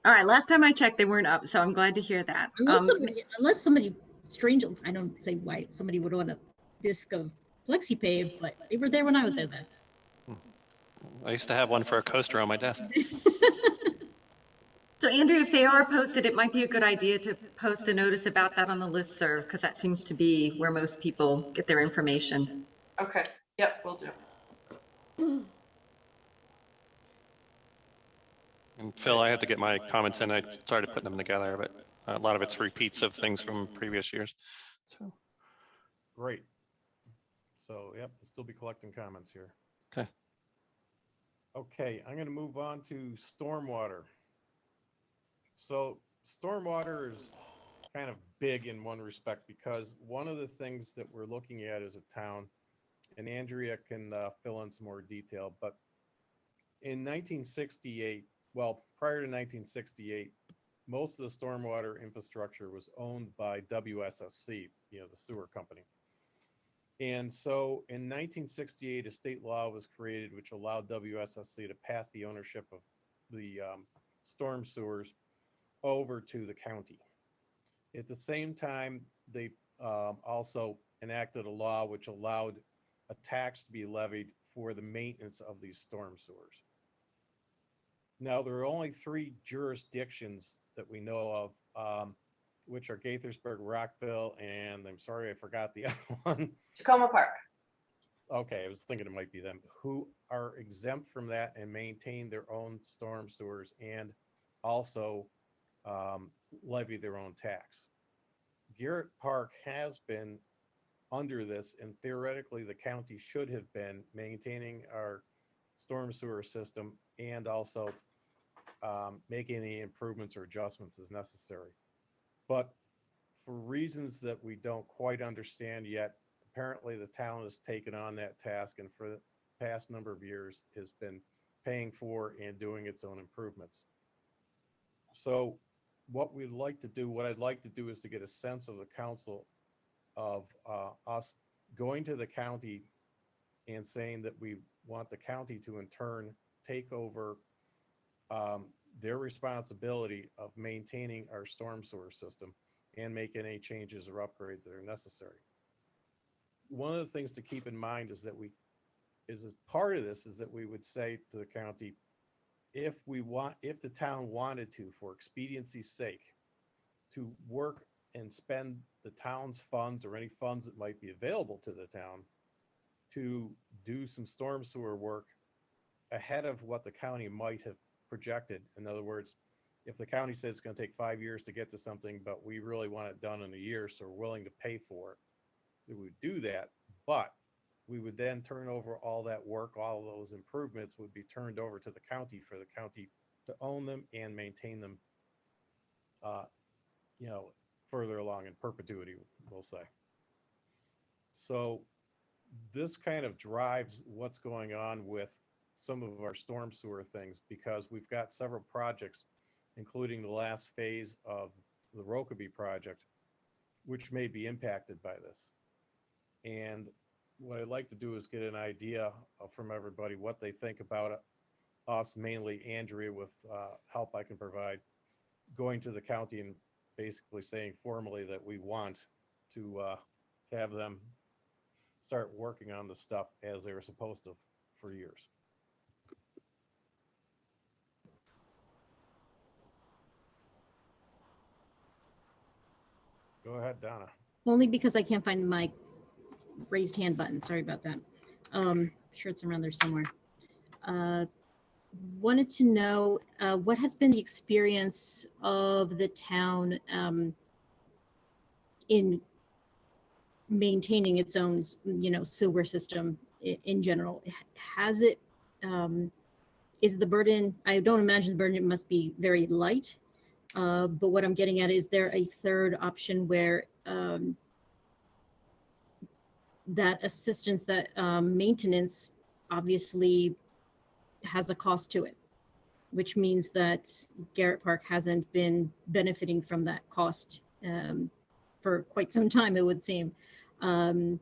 All right, last time I checked, they weren't up, so I'm glad to hear that. Unless somebody strange, I don't say why somebody would want a disc of FlexiPave, but they were there when I was there then. I used to have one for a coaster on my desk. So Andrea, if they are posted, it might be a good idea to post a notice about that on the listserv, because that seems to be where most people get their information. Okay. Yep, we'll do. And Phil, I had to get my comments in. I started putting them together, but a lot of it's repeats of things from previous years. So great. So yep, I'll still be collecting comments here. Okay. Okay, I'm going to move on to stormwater. So stormwater is kind of big in one respect, because one of the things that we're looking at as a town, and Andrea can fill in some more detail, but in 1968, well, prior to 1968, most of the stormwater infrastructure was owned by WSSC, the sewer company. And so in 1968, a state law was created which allowed WSSC to pass the ownership of the storm sewers over to the county. At the same time, they also enacted a law which allowed a tax to be levied for the maintenance of these storm sewers. Now, there are only 3 jurisdictions that we know of, which are Gaithersburg, Rockville, and I'm sorry, I forgot the other one. Tacoma Park. Okay, I was thinking it might be them, who are exempt from that and maintain their own storm sewers and also levy their own tax. Garrett Park has been under this, and theoretically the county should have been maintaining our storm sewer system and also making any improvements or adjustments as necessary. But for reasons that we don't quite understand yet, apparently the town has taken on that task, and for the past number of years has been paying for and doing its own improvements. So what I'd like to do is to get a sense of the council of us going to the county and saying that we want the county to in turn take over their responsibility of maintaining our storm sewer system and make any changes or upgrades that are necessary. One of the things to keep in mind is that as part of this is that we would say to the county, if the town wanted to, for expediency's sake, to work and spend the town's funds or any funds that might be available to the town to do some storm sewer work ahead of what the county might have projected. In other words, if the county says it's going to take 5 years to get to something, but we really want it done in a year, so we're willing to pay for it, we would do that. But we would then turn over all that work, all of those improvements would be turned over to the county for the county to own them and maintain them, further along in perpetuity, we'll say. So this kind of drives what's going on with some of our storm sewer things, because we've got several projects, including the last phase of the Rokeby project, which may be impacted by this. And what I'd like to do is get an idea from everybody what they think about it. Us, mainly Andrea, with help I can provide, going to the county and basically saying formally that we want to have them start working on the stuff as they were supposed to for years. Go ahead, Donna. Only because I can't find my raised hand button. Sorry about that. Sure it's around there somewhere. Wanted to know what has been the experience of the town in maintaining its own, sewer system in general. Has it, is the burden, I don't imagine the burden must be very light, but what I'm getting at, is there a third option where that assistance, that maintenance obviously has a cost to it, which means that Garrett Park hasn't been benefiting from that cost for quite some time, it would seem. And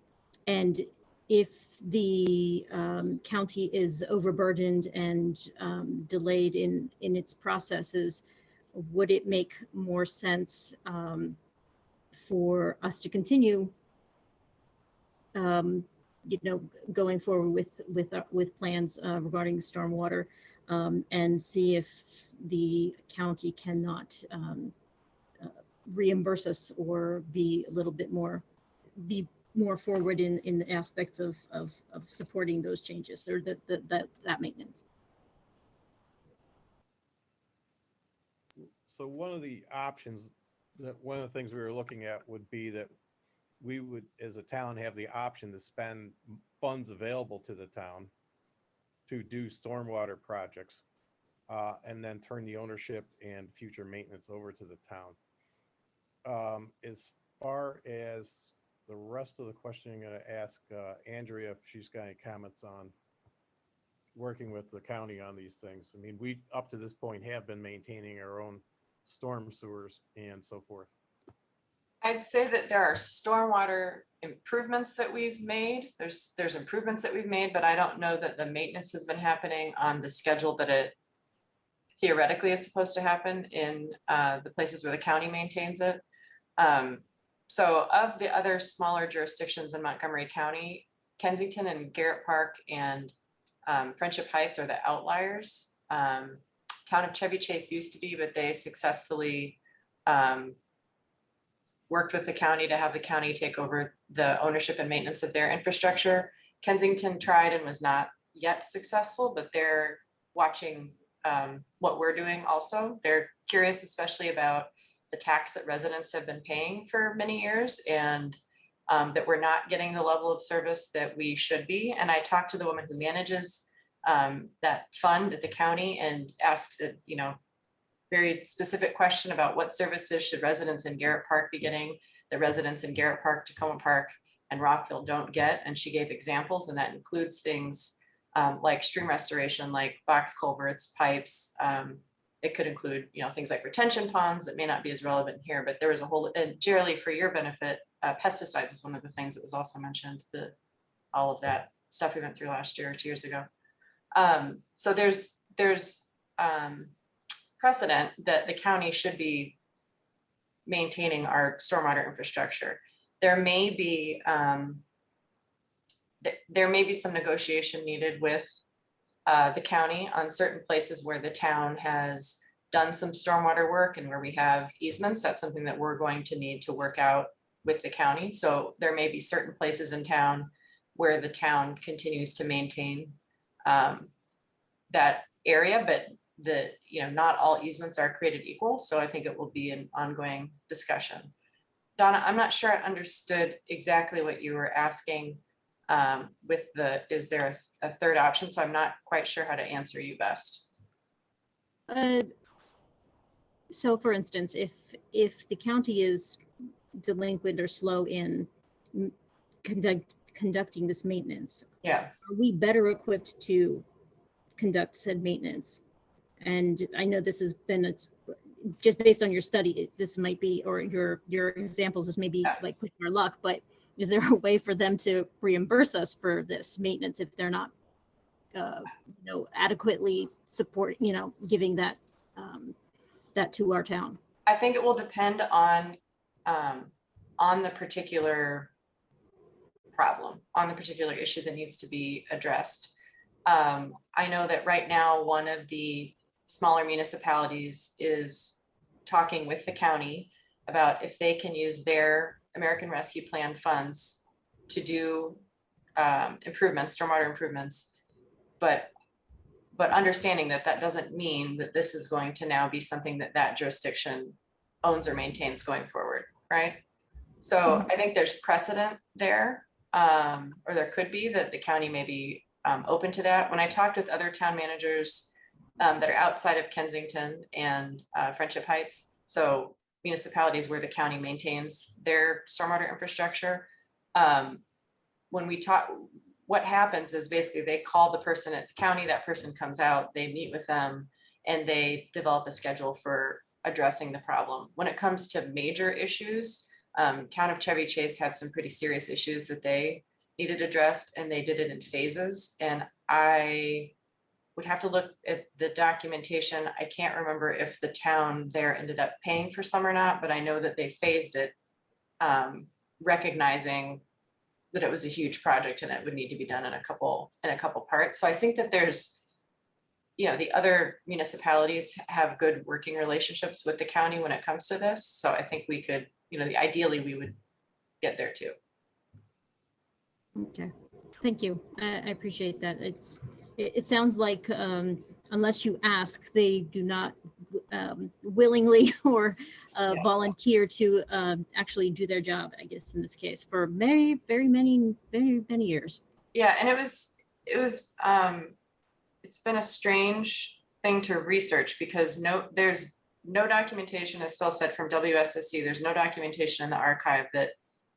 if the county is overburdened and delayed in its processes, would it make more sense for us to continue going forward with plans regarding stormwater, and see if the county cannot reimburse us or be a little bit more, forward in the aspects of supporting those changes or that maintenance. So one of the options, one of the things we were looking at would be that we would, as a town, have the option to spend funds available to the town to do stormwater projects, and then turn the ownership and future maintenance over to the town. As far as the rest of the question, I'm going to ask Andrea if she's got any comments on working with the county on these things. I mean, we, up to this point, have been maintaining our own storm sewers and so forth. I'd say that there are stormwater improvements that we've made. There's improvements that we've made, but I don't know that the maintenance has been happening on the schedule that it theoretically is supposed to happen in the places where the county maintains it. So of the other smaller jurisdictions in Montgomery County, Kensington and Garrett Park and Friendship Heights are the outliers. Town of Chevy Chase used to be, but they successfully worked with the county to have the county take over the ownership and maintenance of their infrastructure. Kensington tried and was not yet successful, but they're watching what we're doing also. They're curious, especially about the tax that residents have been paying for many years, and that we're not getting the level of service that we should be. And I talked to the woman who manages that fund at the county and asked a very specific question about what services should residents in Garrett Park be getting that residents in Garrett Park, Tacoma Park, and Rockville don't get. And she gave examples, and that includes things like stream restoration, like box culverts, pipes. It could include, things like retention ponds that may not be as relevant here, but there was a whole, and generally for your benefit, pesticides is one of the things that was also mentioned, all of that stuff we went through last year or 2 years ago. So there's precedent that the county should be maintaining our stormwater infrastructure. There may be some negotiation needed with the county on certain places where the town has done some stormwater work and where we have easements. That's something that we're going to need to work out with the county. So there may be certain places in town where the town continues to maintain that area, but not all easements are created equal. So I think it will be an ongoing discussion. Donna, I'm not sure I understood exactly what you were asking with is there a third option? So I'm not quite sure how to answer you best. So for instance, if the county is delinquent or slow in conducting this maintenance, yeah, are we better equipped to conduct said maintenance? And I know this has been just based on your study, this might be, or your examples, this may be like pushing our luck, but is there a way for them to reimburse us for this maintenance if they're not adequately giving that that to our town? I think it will depend on the particular problem, on the particular issue that needs to be addressed. I know that right now, one of the smaller municipalities is talking with the county about if they can use their American Rescue Plan funds to do improvements, stormwater improvements, but understanding that that doesn't mean that this is going to now be something that jurisdiction owns or maintains going forward, right? So I think there's precedent there, or there could be, that the county may be open to that. When I talked with other town managers that are outside of Kensington and Friendship Heights, so municipalities where the county maintains their stormwater infrastructure, when we talk, what happens is basically they call the person at the county, that person comes out, they meet with them, and they develop a schedule for addressing the problem. When it comes to major issues, town of Chevy Chase had some pretty serious issues that they needed addressed, and they did it in phases. And I would have to look at the documentation. I can't remember if the town there ended up paying for some or not, but I know that they phased it, recognizing that it was a huge project and it would need to be done in a couple parts. So I think that there's, the other municipalities have good working relationships with the county when it comes to this. So I think we could, ideally we would get there too. Okay, thank you. I appreciate that. It sounds like unless you ask, they do not willingly or volunteer to actually do their job, I guess, in this case, for very many years. Yeah, and it's been a strange thing to research because there's no documentation, as Phil said, from WSSC. There's no documentation in the archive that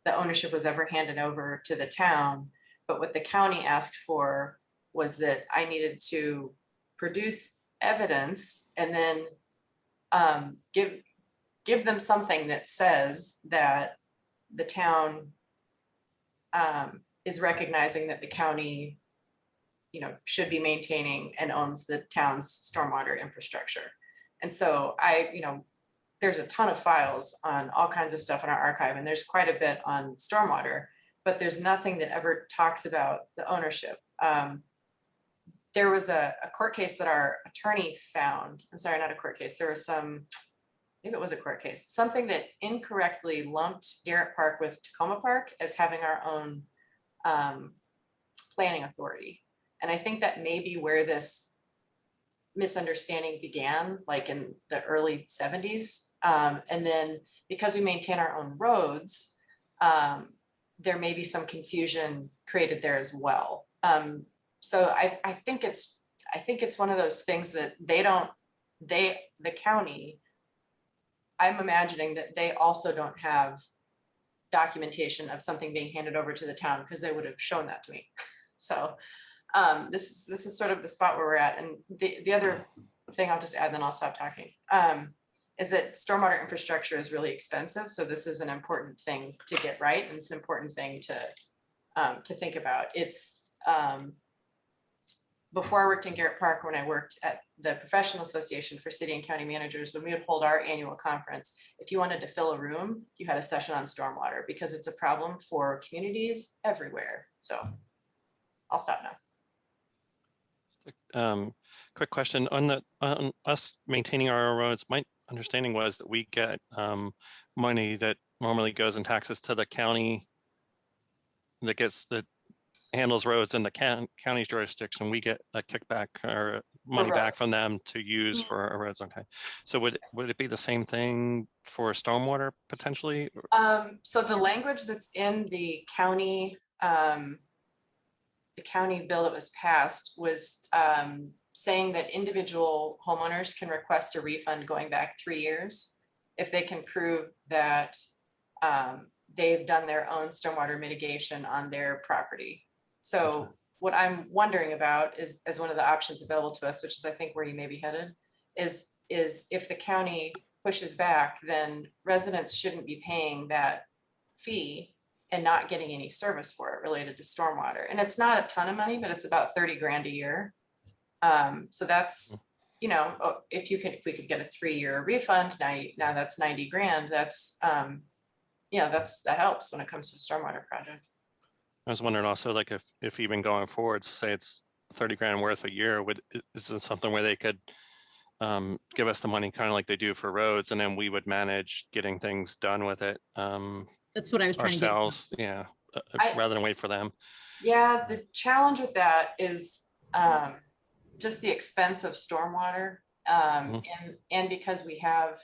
the ownership was ever handed over to the town. But what the county asked for was that I needed to produce evidence and then give them something that says that the town is recognizing that the county, should be maintaining and owns the town's stormwater infrastructure. And so there's a ton of files on all kinds of stuff in our archive, and there's quite a bit on stormwater, but there's nothing that ever talks about the ownership. There was a court case that our attorney found. I'm sorry, not a court case. There was maybe it was a court case, something that incorrectly lumped Garrett Park with Tacoma Park as having our own planning authority. And I think that may be where this misunderstanding began, like in the early 70s. And then because we maintain our own roads, there may be some confusion created there as well. So I think it's one of those things that the county, I'm imagining that they also don't have documentation of something being handed over to the town because they would have shown that to me. So this is sort of the spot where we're at. And the other thing I'll just add, then I'll stop talking, is that stormwater infrastructure is really expensive. So this is an important thing to get right. And it's an important thing to think about. before I worked in Garrett Park, when I worked at the Professional Association for City and County Managers, when we would hold our annual conference, if you wanted to fill a room, you had a session on stormwater because it's a problem for communities everywhere. So I'll stop now. Quick question on us maintaining our own roads. My understanding was that we get money that normally goes in taxes to the county that handles roads in the county's jurisdiction. We get a kickback or money back from them to use for our roads. Okay, so would it be the same thing for stormwater potentially? So the language that's in the county bill that was passed was saying that individual homeowners can request a refund going back 3 years if they can prove that they've done their own stormwater mitigation on their property. So what I'm wondering about is, as one of the options available to us, which is I think where you may be headed, is if the county pushes back, then residents shouldn't be paying that fee and not getting any service for it related to stormwater. And it's not a ton of money, but it's about 30 grand a year. So that's, if we could get a 3-year refund, now that's 90 grand. That's, that helps when it comes to the stormwater project. I was wondering also, like, if even going forward, so say it's 30 grand worth a year, is this something where they could give us the money kind of like they do for roads, and then we would manage getting things done with it That's what I was trying ourselves, to get. yeah, rather than wait for them. Yeah, the challenge with that is just the expense of stormwater, and because we have,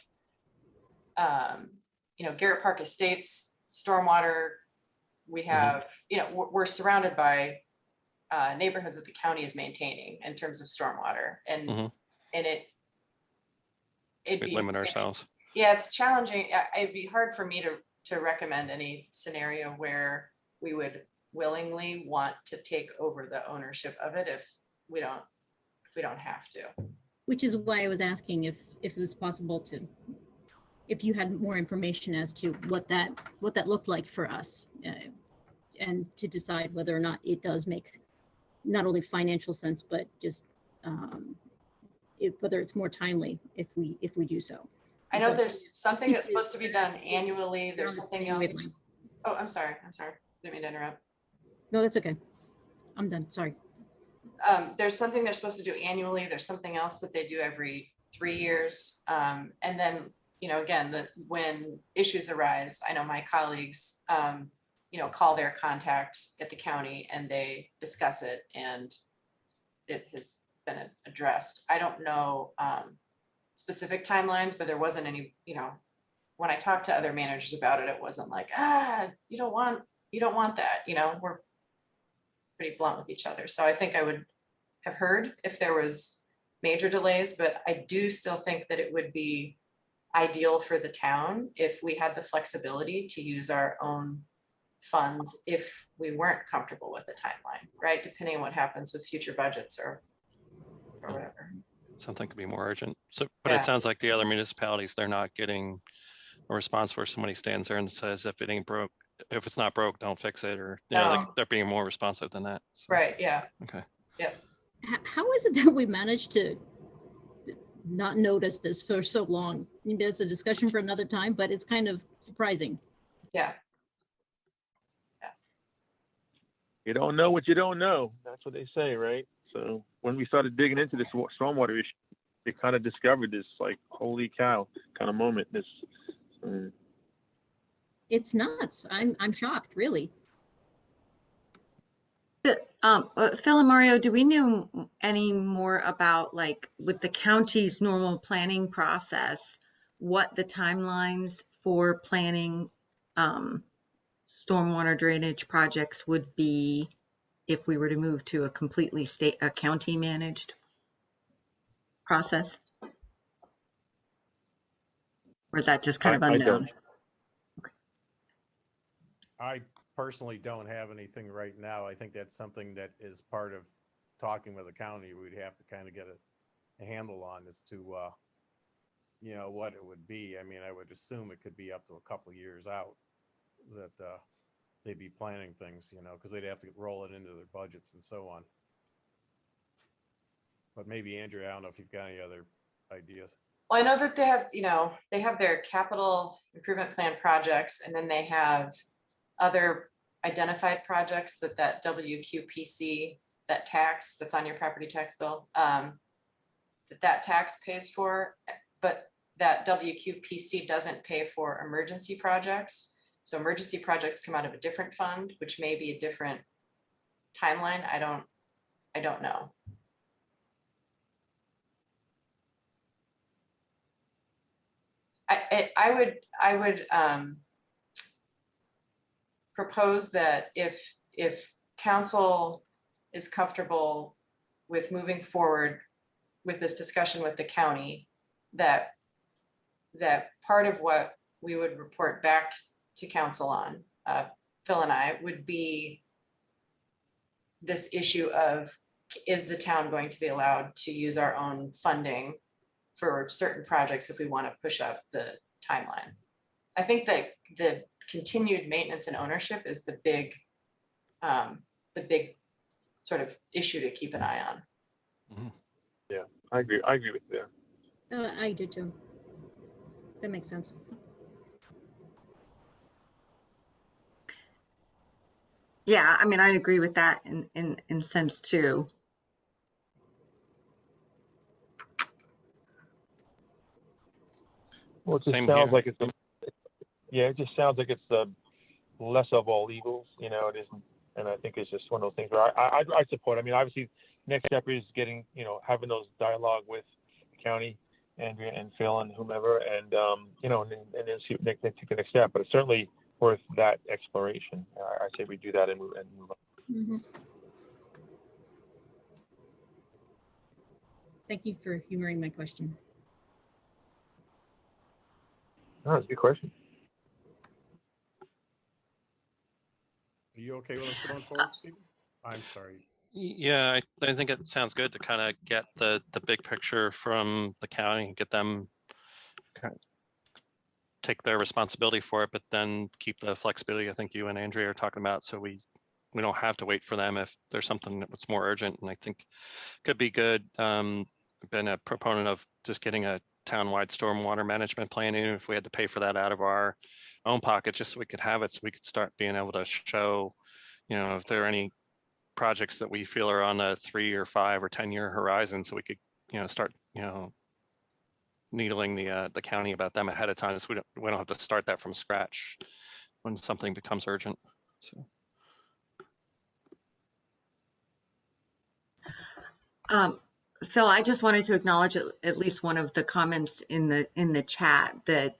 Garrett Park Estates stormwater. We have, we're surrounded by neighborhoods that the county is maintaining in terms of stormwater, and it'd be limit ourselves. Yeah, it's challenging. It'd be hard for me to recommend any scenario where we would willingly want to take over the ownership of it if we don't have to. Which is why I was asking if it was possible if you had more information as to what that looked like for us, and to decide whether or not it does make not only financial sense, but just whether it's more timely if we do so. I know there's something that's supposed to be done annually. There's something else. Oh, I'm sorry. Didn't mean to interrupt. No, that's okay. I'm done. Sorry. There's something they're supposed to do annually. There's something else that they do every 3 years. And then, again, when issues arise, I know my colleagues, call their contacts at the county and they discuss it, and it has been addressed. I don't know specific timelines, but there wasn't any, when I talked to other managers about it, it wasn't like, you don't want that, we're pretty blunt with each other. So I think I would have heard if there was major delays, but I do still think that it would be ideal for the town if we had the flexibility to use our own funds if we weren't comfortable with the timeline, right? Depending on what happens with future budgets or whatever. Something could be more urgent. So, but It sounds like the other municipalities, they're not getting a response where somebody stands there and says, if it's not broke, don't fix it, or they're being more responsive than that. So. Right. Yeah. Okay. Yeah. How is it that we managed to not notice this for so long? Maybe it's a discussion for another time, but it's kind of surprising. Yeah. You don't know what you don't know. That's what they say, right? So when we started digging into this stormwater issue, they kind of discovered this, like, holy cow kind of moment. It's nuts. I'm shocked, really. Phil and Mario, do we know any more about, like, with the county's normal planning process, what the timelines for planning stormwater drainage projects would be if we were to move to a completely county managed process? Or is that just kind of unknown? I personally don't have anything right now. I think that's something that is part of talking with the county. We'd have to kind of get a handle on as to, what it would be. I mean, I would assume it could be up to a couple of years out that they'd be planning things, you know, because they'd have to roll it into their budgets and so on. But maybe Andrea, I don't know if you've got any other ideas. Well, I know that they have, you know, they have their capital improvement plan projects, and then they have other identified projects that WQPC, that tax that's on your property tax bill, that tax pays for, but that WQPC doesn't pay for emergency projects. So emergency projects come out of a different fund, which may be a different timeline. I don't know. I would propose that if council is comfortable with moving forward with this discussion with the county, that part of what we would report back to council on, Phil and I, would be this issue of, is the town going to be allowed to use our own funding for certain projects if we want to push up the timeline? I think that the continued maintenance and ownership is the big sort of issue to keep an eye on. Mm-hmm. Yeah, I agree with you there. I do too. That makes sense. Yeah, I mean, I agree with that in sense too. Well, it just Same sounds here. like it just sounds like it's the less of all evils, you know. It isn't, and I think it's just one of those things where I support. I mean, obviously, next step is getting, you know, having those dialogue with the county, Andrea and Phil and whomever, and you know, and then see take the next step. But it's certainly worth that exploration. I say we do that and move on. Mm-hmm. Thank you for humoring my question. No, that's a good question. Are you okay with us going forward, Stephen? I'm sorry. Yeah, I think it sounds good to kind of get the big picture from the county, get them kind of take their responsibility for it, but then keep the flexibility I think you and Andrea are talking about, so we don't have to wait for them if there's something that's more urgent. And I think could be good. I've been a proponent of just getting a town-wide stormwater management plan, even if we had to pay for that out of our own pocket, just so we could have it, so we could start being able to show, you know, if there are any projects that we feel are on a 3 or 5 or 10-year horizon, so we could, you know, start, you know, needling the county about them ahead of time, so we don't have to start that from scratch when something becomes urgent. So. Phil, I just wanted to acknowledge at least one of the comments in the chat, that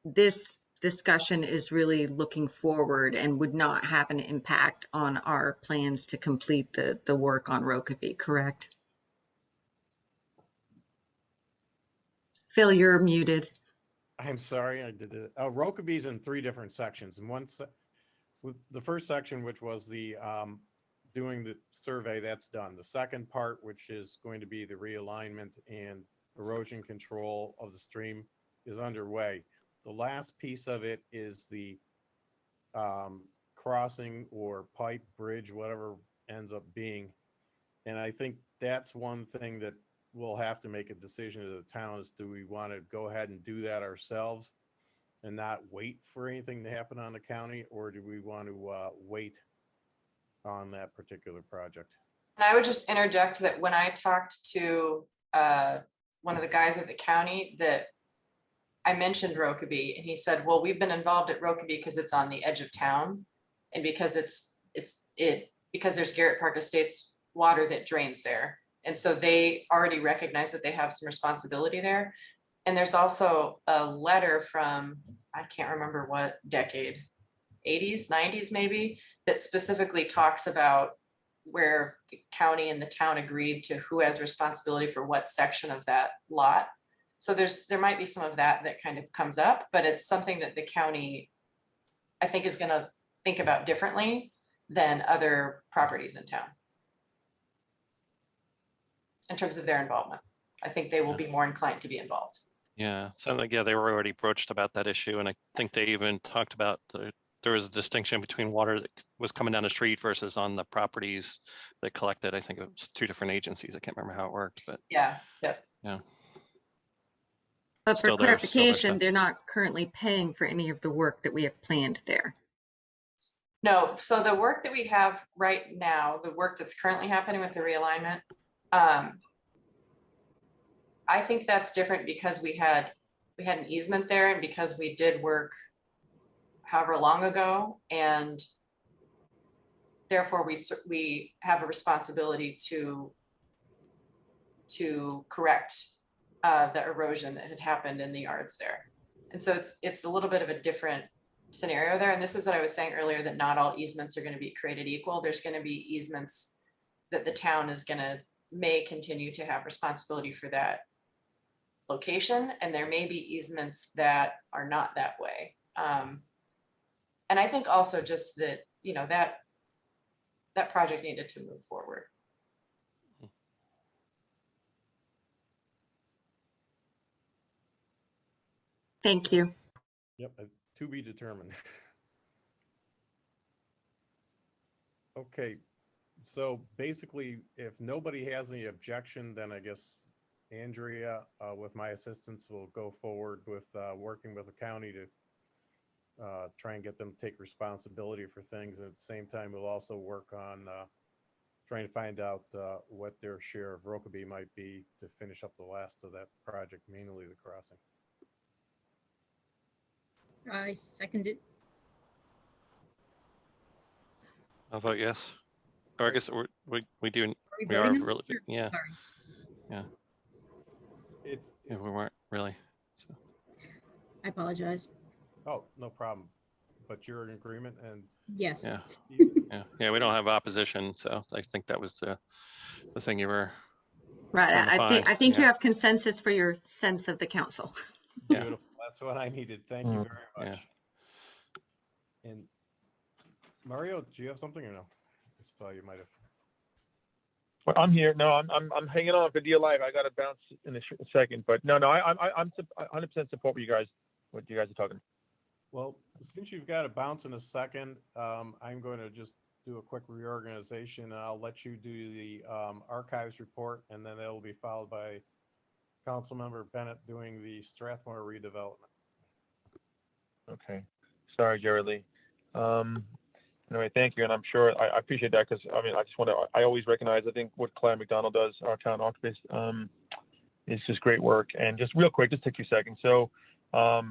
this discussion is really looking forward and would not have an impact on our plans to complete the work on Rokeby, correct? Phil, you're muted. I'm sorry, I did it. Rokaby's in 3 different sections. And the first section, which was the doing the survey, that's done. The second part, which is going to be the realignment and erosion control of the stream, is underway. The last piece of it is the crossing or pipe bridge, whatever ends up being. And I think that's one thing that we'll have to make a decision as a town, is do we want to go ahead and do that ourselves and not wait for anything to happen on the county, or do we want to wait on that particular project? And I would just interject that when I talked to one of the guys at the county, that I mentioned Rokeby, and he said, well, we've been involved at Rokeby because it's on the edge of town, and because because there's Garrett Park Estates water that drains there. And so they already recognize that they have some responsibility there. And there's also a letter from, I can't remember what decade, 80s, 90s maybe, that specifically talks about where the county and the town agreed to who has responsibility for what section of that lot. So there might be some of that kind of comes up, but it's something that the county, I think, is going to think about differently than other properties in town in terms of their involvement. I think they will be more inclined to be involved. Yeah, so like, yeah, they were already broached about that issue, and I think they even talked about there was a distinction between water that was coming down the street versus on the properties that collected. I think it was 2 different agencies. I can't remember how it worked, but Yeah, yep. yeah. But for Still there, still their clarification, stuff. they're not currently paying for any of the work that we have planned there. No, so the work that we have right now, the work that's currently happening with the realignment, I think that's different because we had an easement there and because we did work however long ago, and therefore we have a responsibility to correct the erosion that had happened in the yards there. And so it's a little bit of a different scenario there. And this is what I was saying earlier, that not all easements are going to be created equal. There's going to be easements that the town is may continue to have responsibility for that location. And there may be easements that are not that way. And I think also just that, you know, that project needed to move forward. Thank you. Yep, to be determined. Okay, so basically, if nobody has any objection, then I guess Andrea, with my assistance, will go forward with working with the county to try and get them to take responsibility for things. And at the same time, we'll also work on trying to find out what their share of Rokeby might be to finish up the last of that project, mainly the crossing. I second it. I'll vote yes. Or I guess we do. We are voting them? really, Sure. yeah, Sorry. yeah. It's Yeah, we weren't really. So. I apologize. Oh, no problem. But you're in agreement and Yes. Yeah, yeah. We don't have opposition, so I think that was the thing you were Right. trying to find. I think yeah. you have consensus for your sense of the council. Yeah. Beautiful. That's what I needed. Thank you very much. Yeah. And Mario, do you have something or no? I saw you might have. Well, I'm here. No, I'm hanging on for dear life. I got to bounce in a second, but no, I'm 100% support what you guys are talking. Well, since you've got to bounce in a second, I'm going to just do a quick reorganization. And I'll let you do the archives report, and then it'll be followed by Councilmember Bennett doing the Strathmore redevelopment. Okay. Sorry, Jerry Lee. Anyway, thank you, and I'm sure I appreciate that because I mean I always recognize I think what Claire McDonald does, our town archivist, is just great work. And just real quick, just take 2 seconds. So a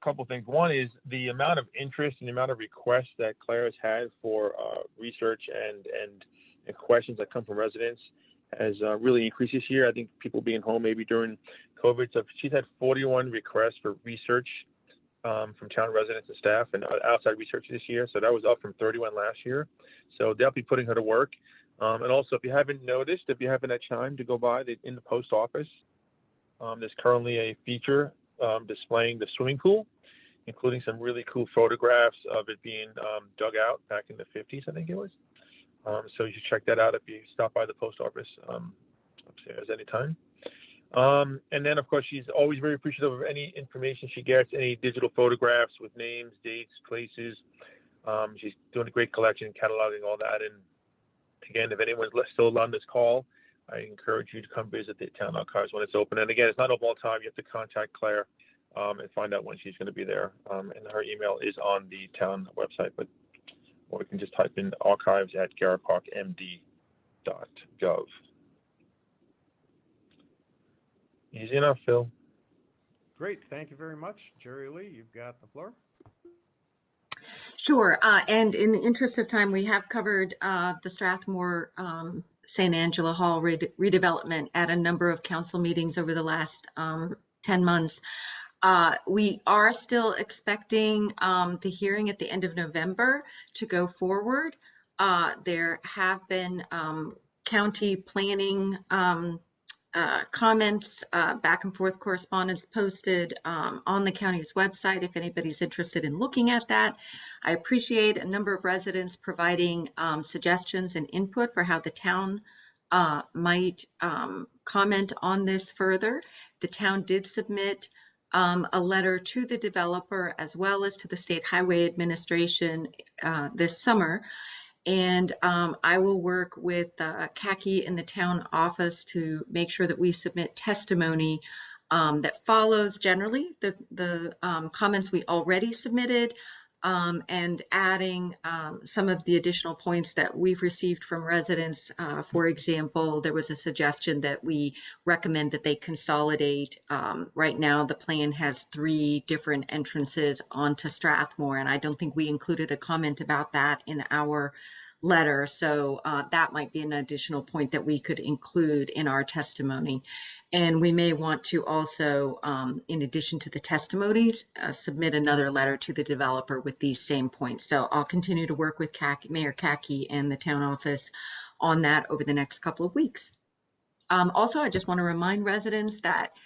couple of things. One is the amount of interest and the amount of requests that Claire has had for research and questions that come from residents has really increased this year. I think people being home maybe during COVID. So she's had 41 requests for research from town residents and staff and outside research this year. So that was up from 31 last year. So they'll be putting her to work. And also, if you haven't noticed, if you haven't had time to go by in the post office, there's currently a feature displaying the swimming pool, including some really cool photographs of it being dug out back in the 50s, I think it was. So you should check that out if you stop by the post office upstairs anytime. And then, of course, she's always very appreciative of any information she gets, any digital photographs with names, dates, places. She's doing a great collection, cataloging all that. And again, if anyone's still on this call, I encourage you to come visit the town archives when it's open. And again, it's not open all the time. You have to contact Claire and find out when she's going to be there. And her email is on the town website, or you can just type in archives at garrettparkmd.gov. Easy enough, Phil. Great. Thank you very much. Jerry Lee, you've got the floor. Sure. And in the interest of time, we have covered the Strathmore St. Angela Hall redevelopment at a number of council meetings over the last 10 months. We are still expecting the hearing at the end of November to go forward. There have been county planning comments, back and forth correspondence posted on the county's website if anybody's interested in looking at that. I appreciate a number of residents providing suggestions and input for how the town might comment on this further. The town did submit a letter to the developer as well as to the State Highway Administration this summer. And I will work with Khaki in the town office to make sure that we submit testimony that follows generally the comments we already submitted, and adding some of the additional points that we've received from residents. For example, there was a suggestion that we recommend that they consolidate. Right now, the plan has 3 different entrances onto Strathmore, and I don't think we included a comment about that in our letter. So that might be an additional point that we could include in our testimony. And we may want to also, in addition to the testimonies, submit another letter to the developer with these same points. So I'll continue to work with Mayor Khaki and the town office on that over the next couple of weeks. Also, I just want to remind residents that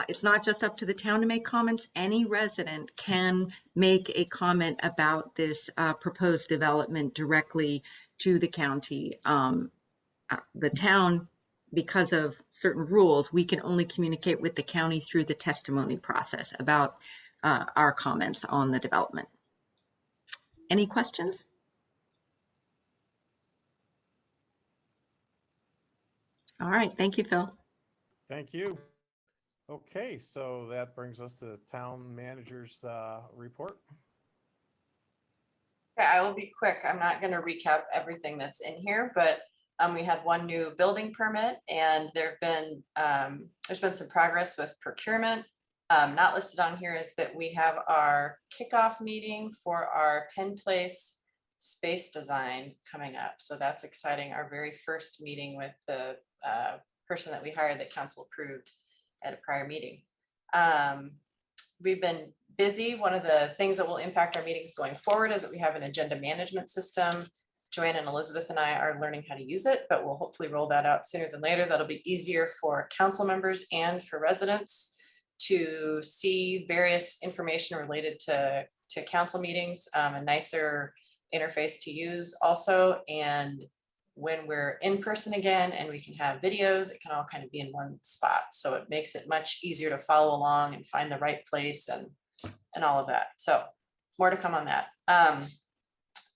it's not just up to the town to make comments. Any resident can make a comment about this proposed development directly to the county. The town, because of certain rules, we can only communicate with the county through the testimony process about our comments on the development. Any questions? All right, thank you, Phil. Thank you. Okay, so that brings us to the town manager's report. Okay, I will be quick. I'm not going to recap everything that's in here, but we had one new building permit, and there's been some progress with procurement. Not listed on here is that we have our kickoff meeting for our Penn Place space design coming up. So that's exciting. Our very first meeting with the person that we hired that council approved at a prior meeting. We've been busy. One of the things that will impact our meetings going forward is that we have an agenda management system. Joanne and Elizabeth and I are learning how to use it, but we'll hopefully roll that out sooner than later. That'll be easier for council members and for residents to see various information related to council meetings, a nicer interface to use also. And when we're in person again and we can have videos, it can all kind of be in one spot. So it makes it much easier to follow along and find the right place and all of that. So more to come on that.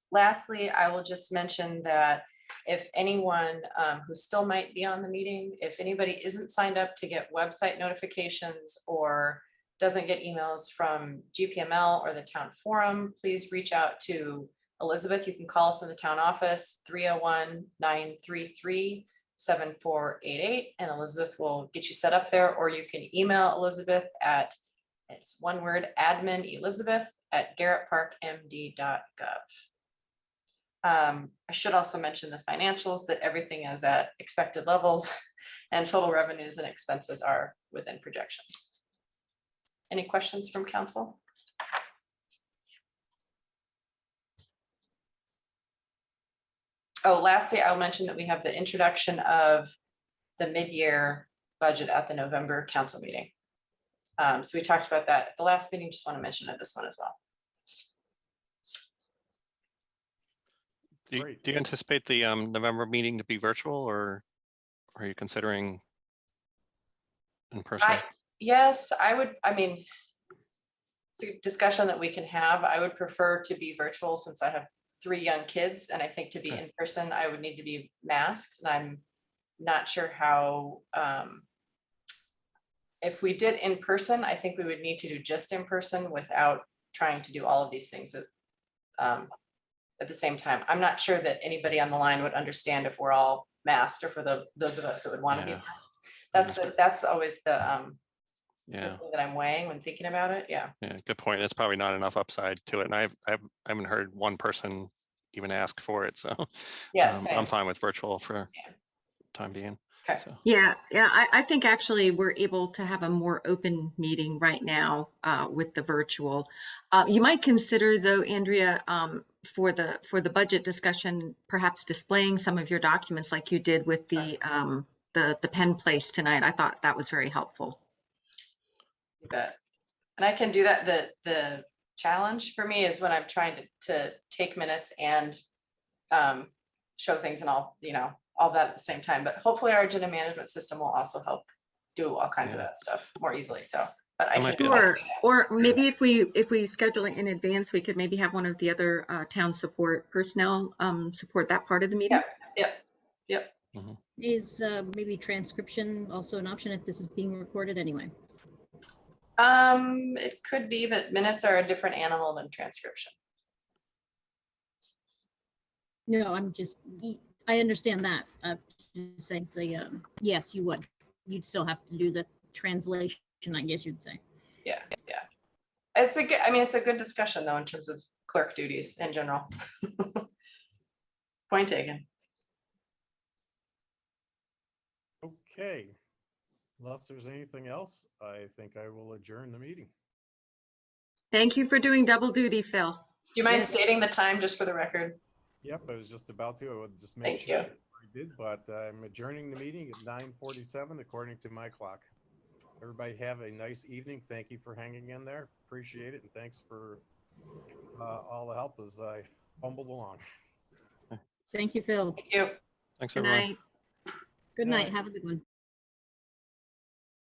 Lastly, I will just mention that if anyone who still might be on the meeting, if anybody isn't signed up to get website notifications or doesn't get emails from GPML or the town forum, please reach out to Elizabeth. You can call us in the town office, 301-933-7488, and Elizabeth will get you set up there, or you can email Elizabeth at, it's one word, adminelizabeth@garrettparkmd.gov. I should also mention the financials, that everything is at expected levels and total revenues and expenses are within projections. Any questions from council? Oh, lastly, I'll mention that we have the introduction of the mid-year budget at the November council meeting. So we talked about that at the last meeting, just want to mention it this one as well. Do you anticipate the November meeting to be virtual, or are you considering in person? Yes, I would. I mean, it's a discussion that we can have. I would prefer to be virtual since I have 3 young kids, and I think to be in person, I would need to be masked, and I'm not sure how. If we did in person, I think we would need to do just in person without trying to do all of these things at the same time. I'm not sure that anybody on the line would understand if we're all masked, or for those of us that would want to be masked. That's always the thing that I'm weighing when thinking about it. Yeah, good point. It's probably not enough upside to it, and I haven't heard one person even ask for it, so yeah, I'm fine with virtual for time being. Okay. So. Yeah, I think actually we're able to have a more open meeting right now with the virtual. You might consider, though, Andrea, for the budget discussion, perhaps displaying some of your documents like you did with the Penn Place tonight. I thought that was very helpful. You bet. And I can do that. The challenge for me is when I'm trying to take minutes and show things and all that at the same time. But hopefully our agenda management system will also help do all kinds of that stuff more easily. So But I That might can. be a- Sure. Or maybe if we schedule it in advance, we could maybe have one of the other town support personnel support that part of the meeting. Yep. Is maybe transcription also an option if this is being recorded anyway? It could be, but minutes are a different animal than transcription. No, I understand that. Just saying yes, you would. You'd still have to do the translation, I guess you'd say. Yeah. It's a good discussion though, in terms of clerk duties in general. Point taken. Okay. Unless there's anything else, I think I will adjourn the meeting. Thank you for doing double duty, Phil. Do you mind Yes. stating the time just for the record? Yep, I was just about to. I would just make Thank sure you. I did, but I'm adjourning the meeting at 9:47 according to my clock. Everybody have a nice evening. Thank you for hanging in there. Appreciate it. And thanks for all the help as I fumbled along. Thank you, Phil. Thank you. Thanks, Good everyone. night. Good Good night. night. Have a good one.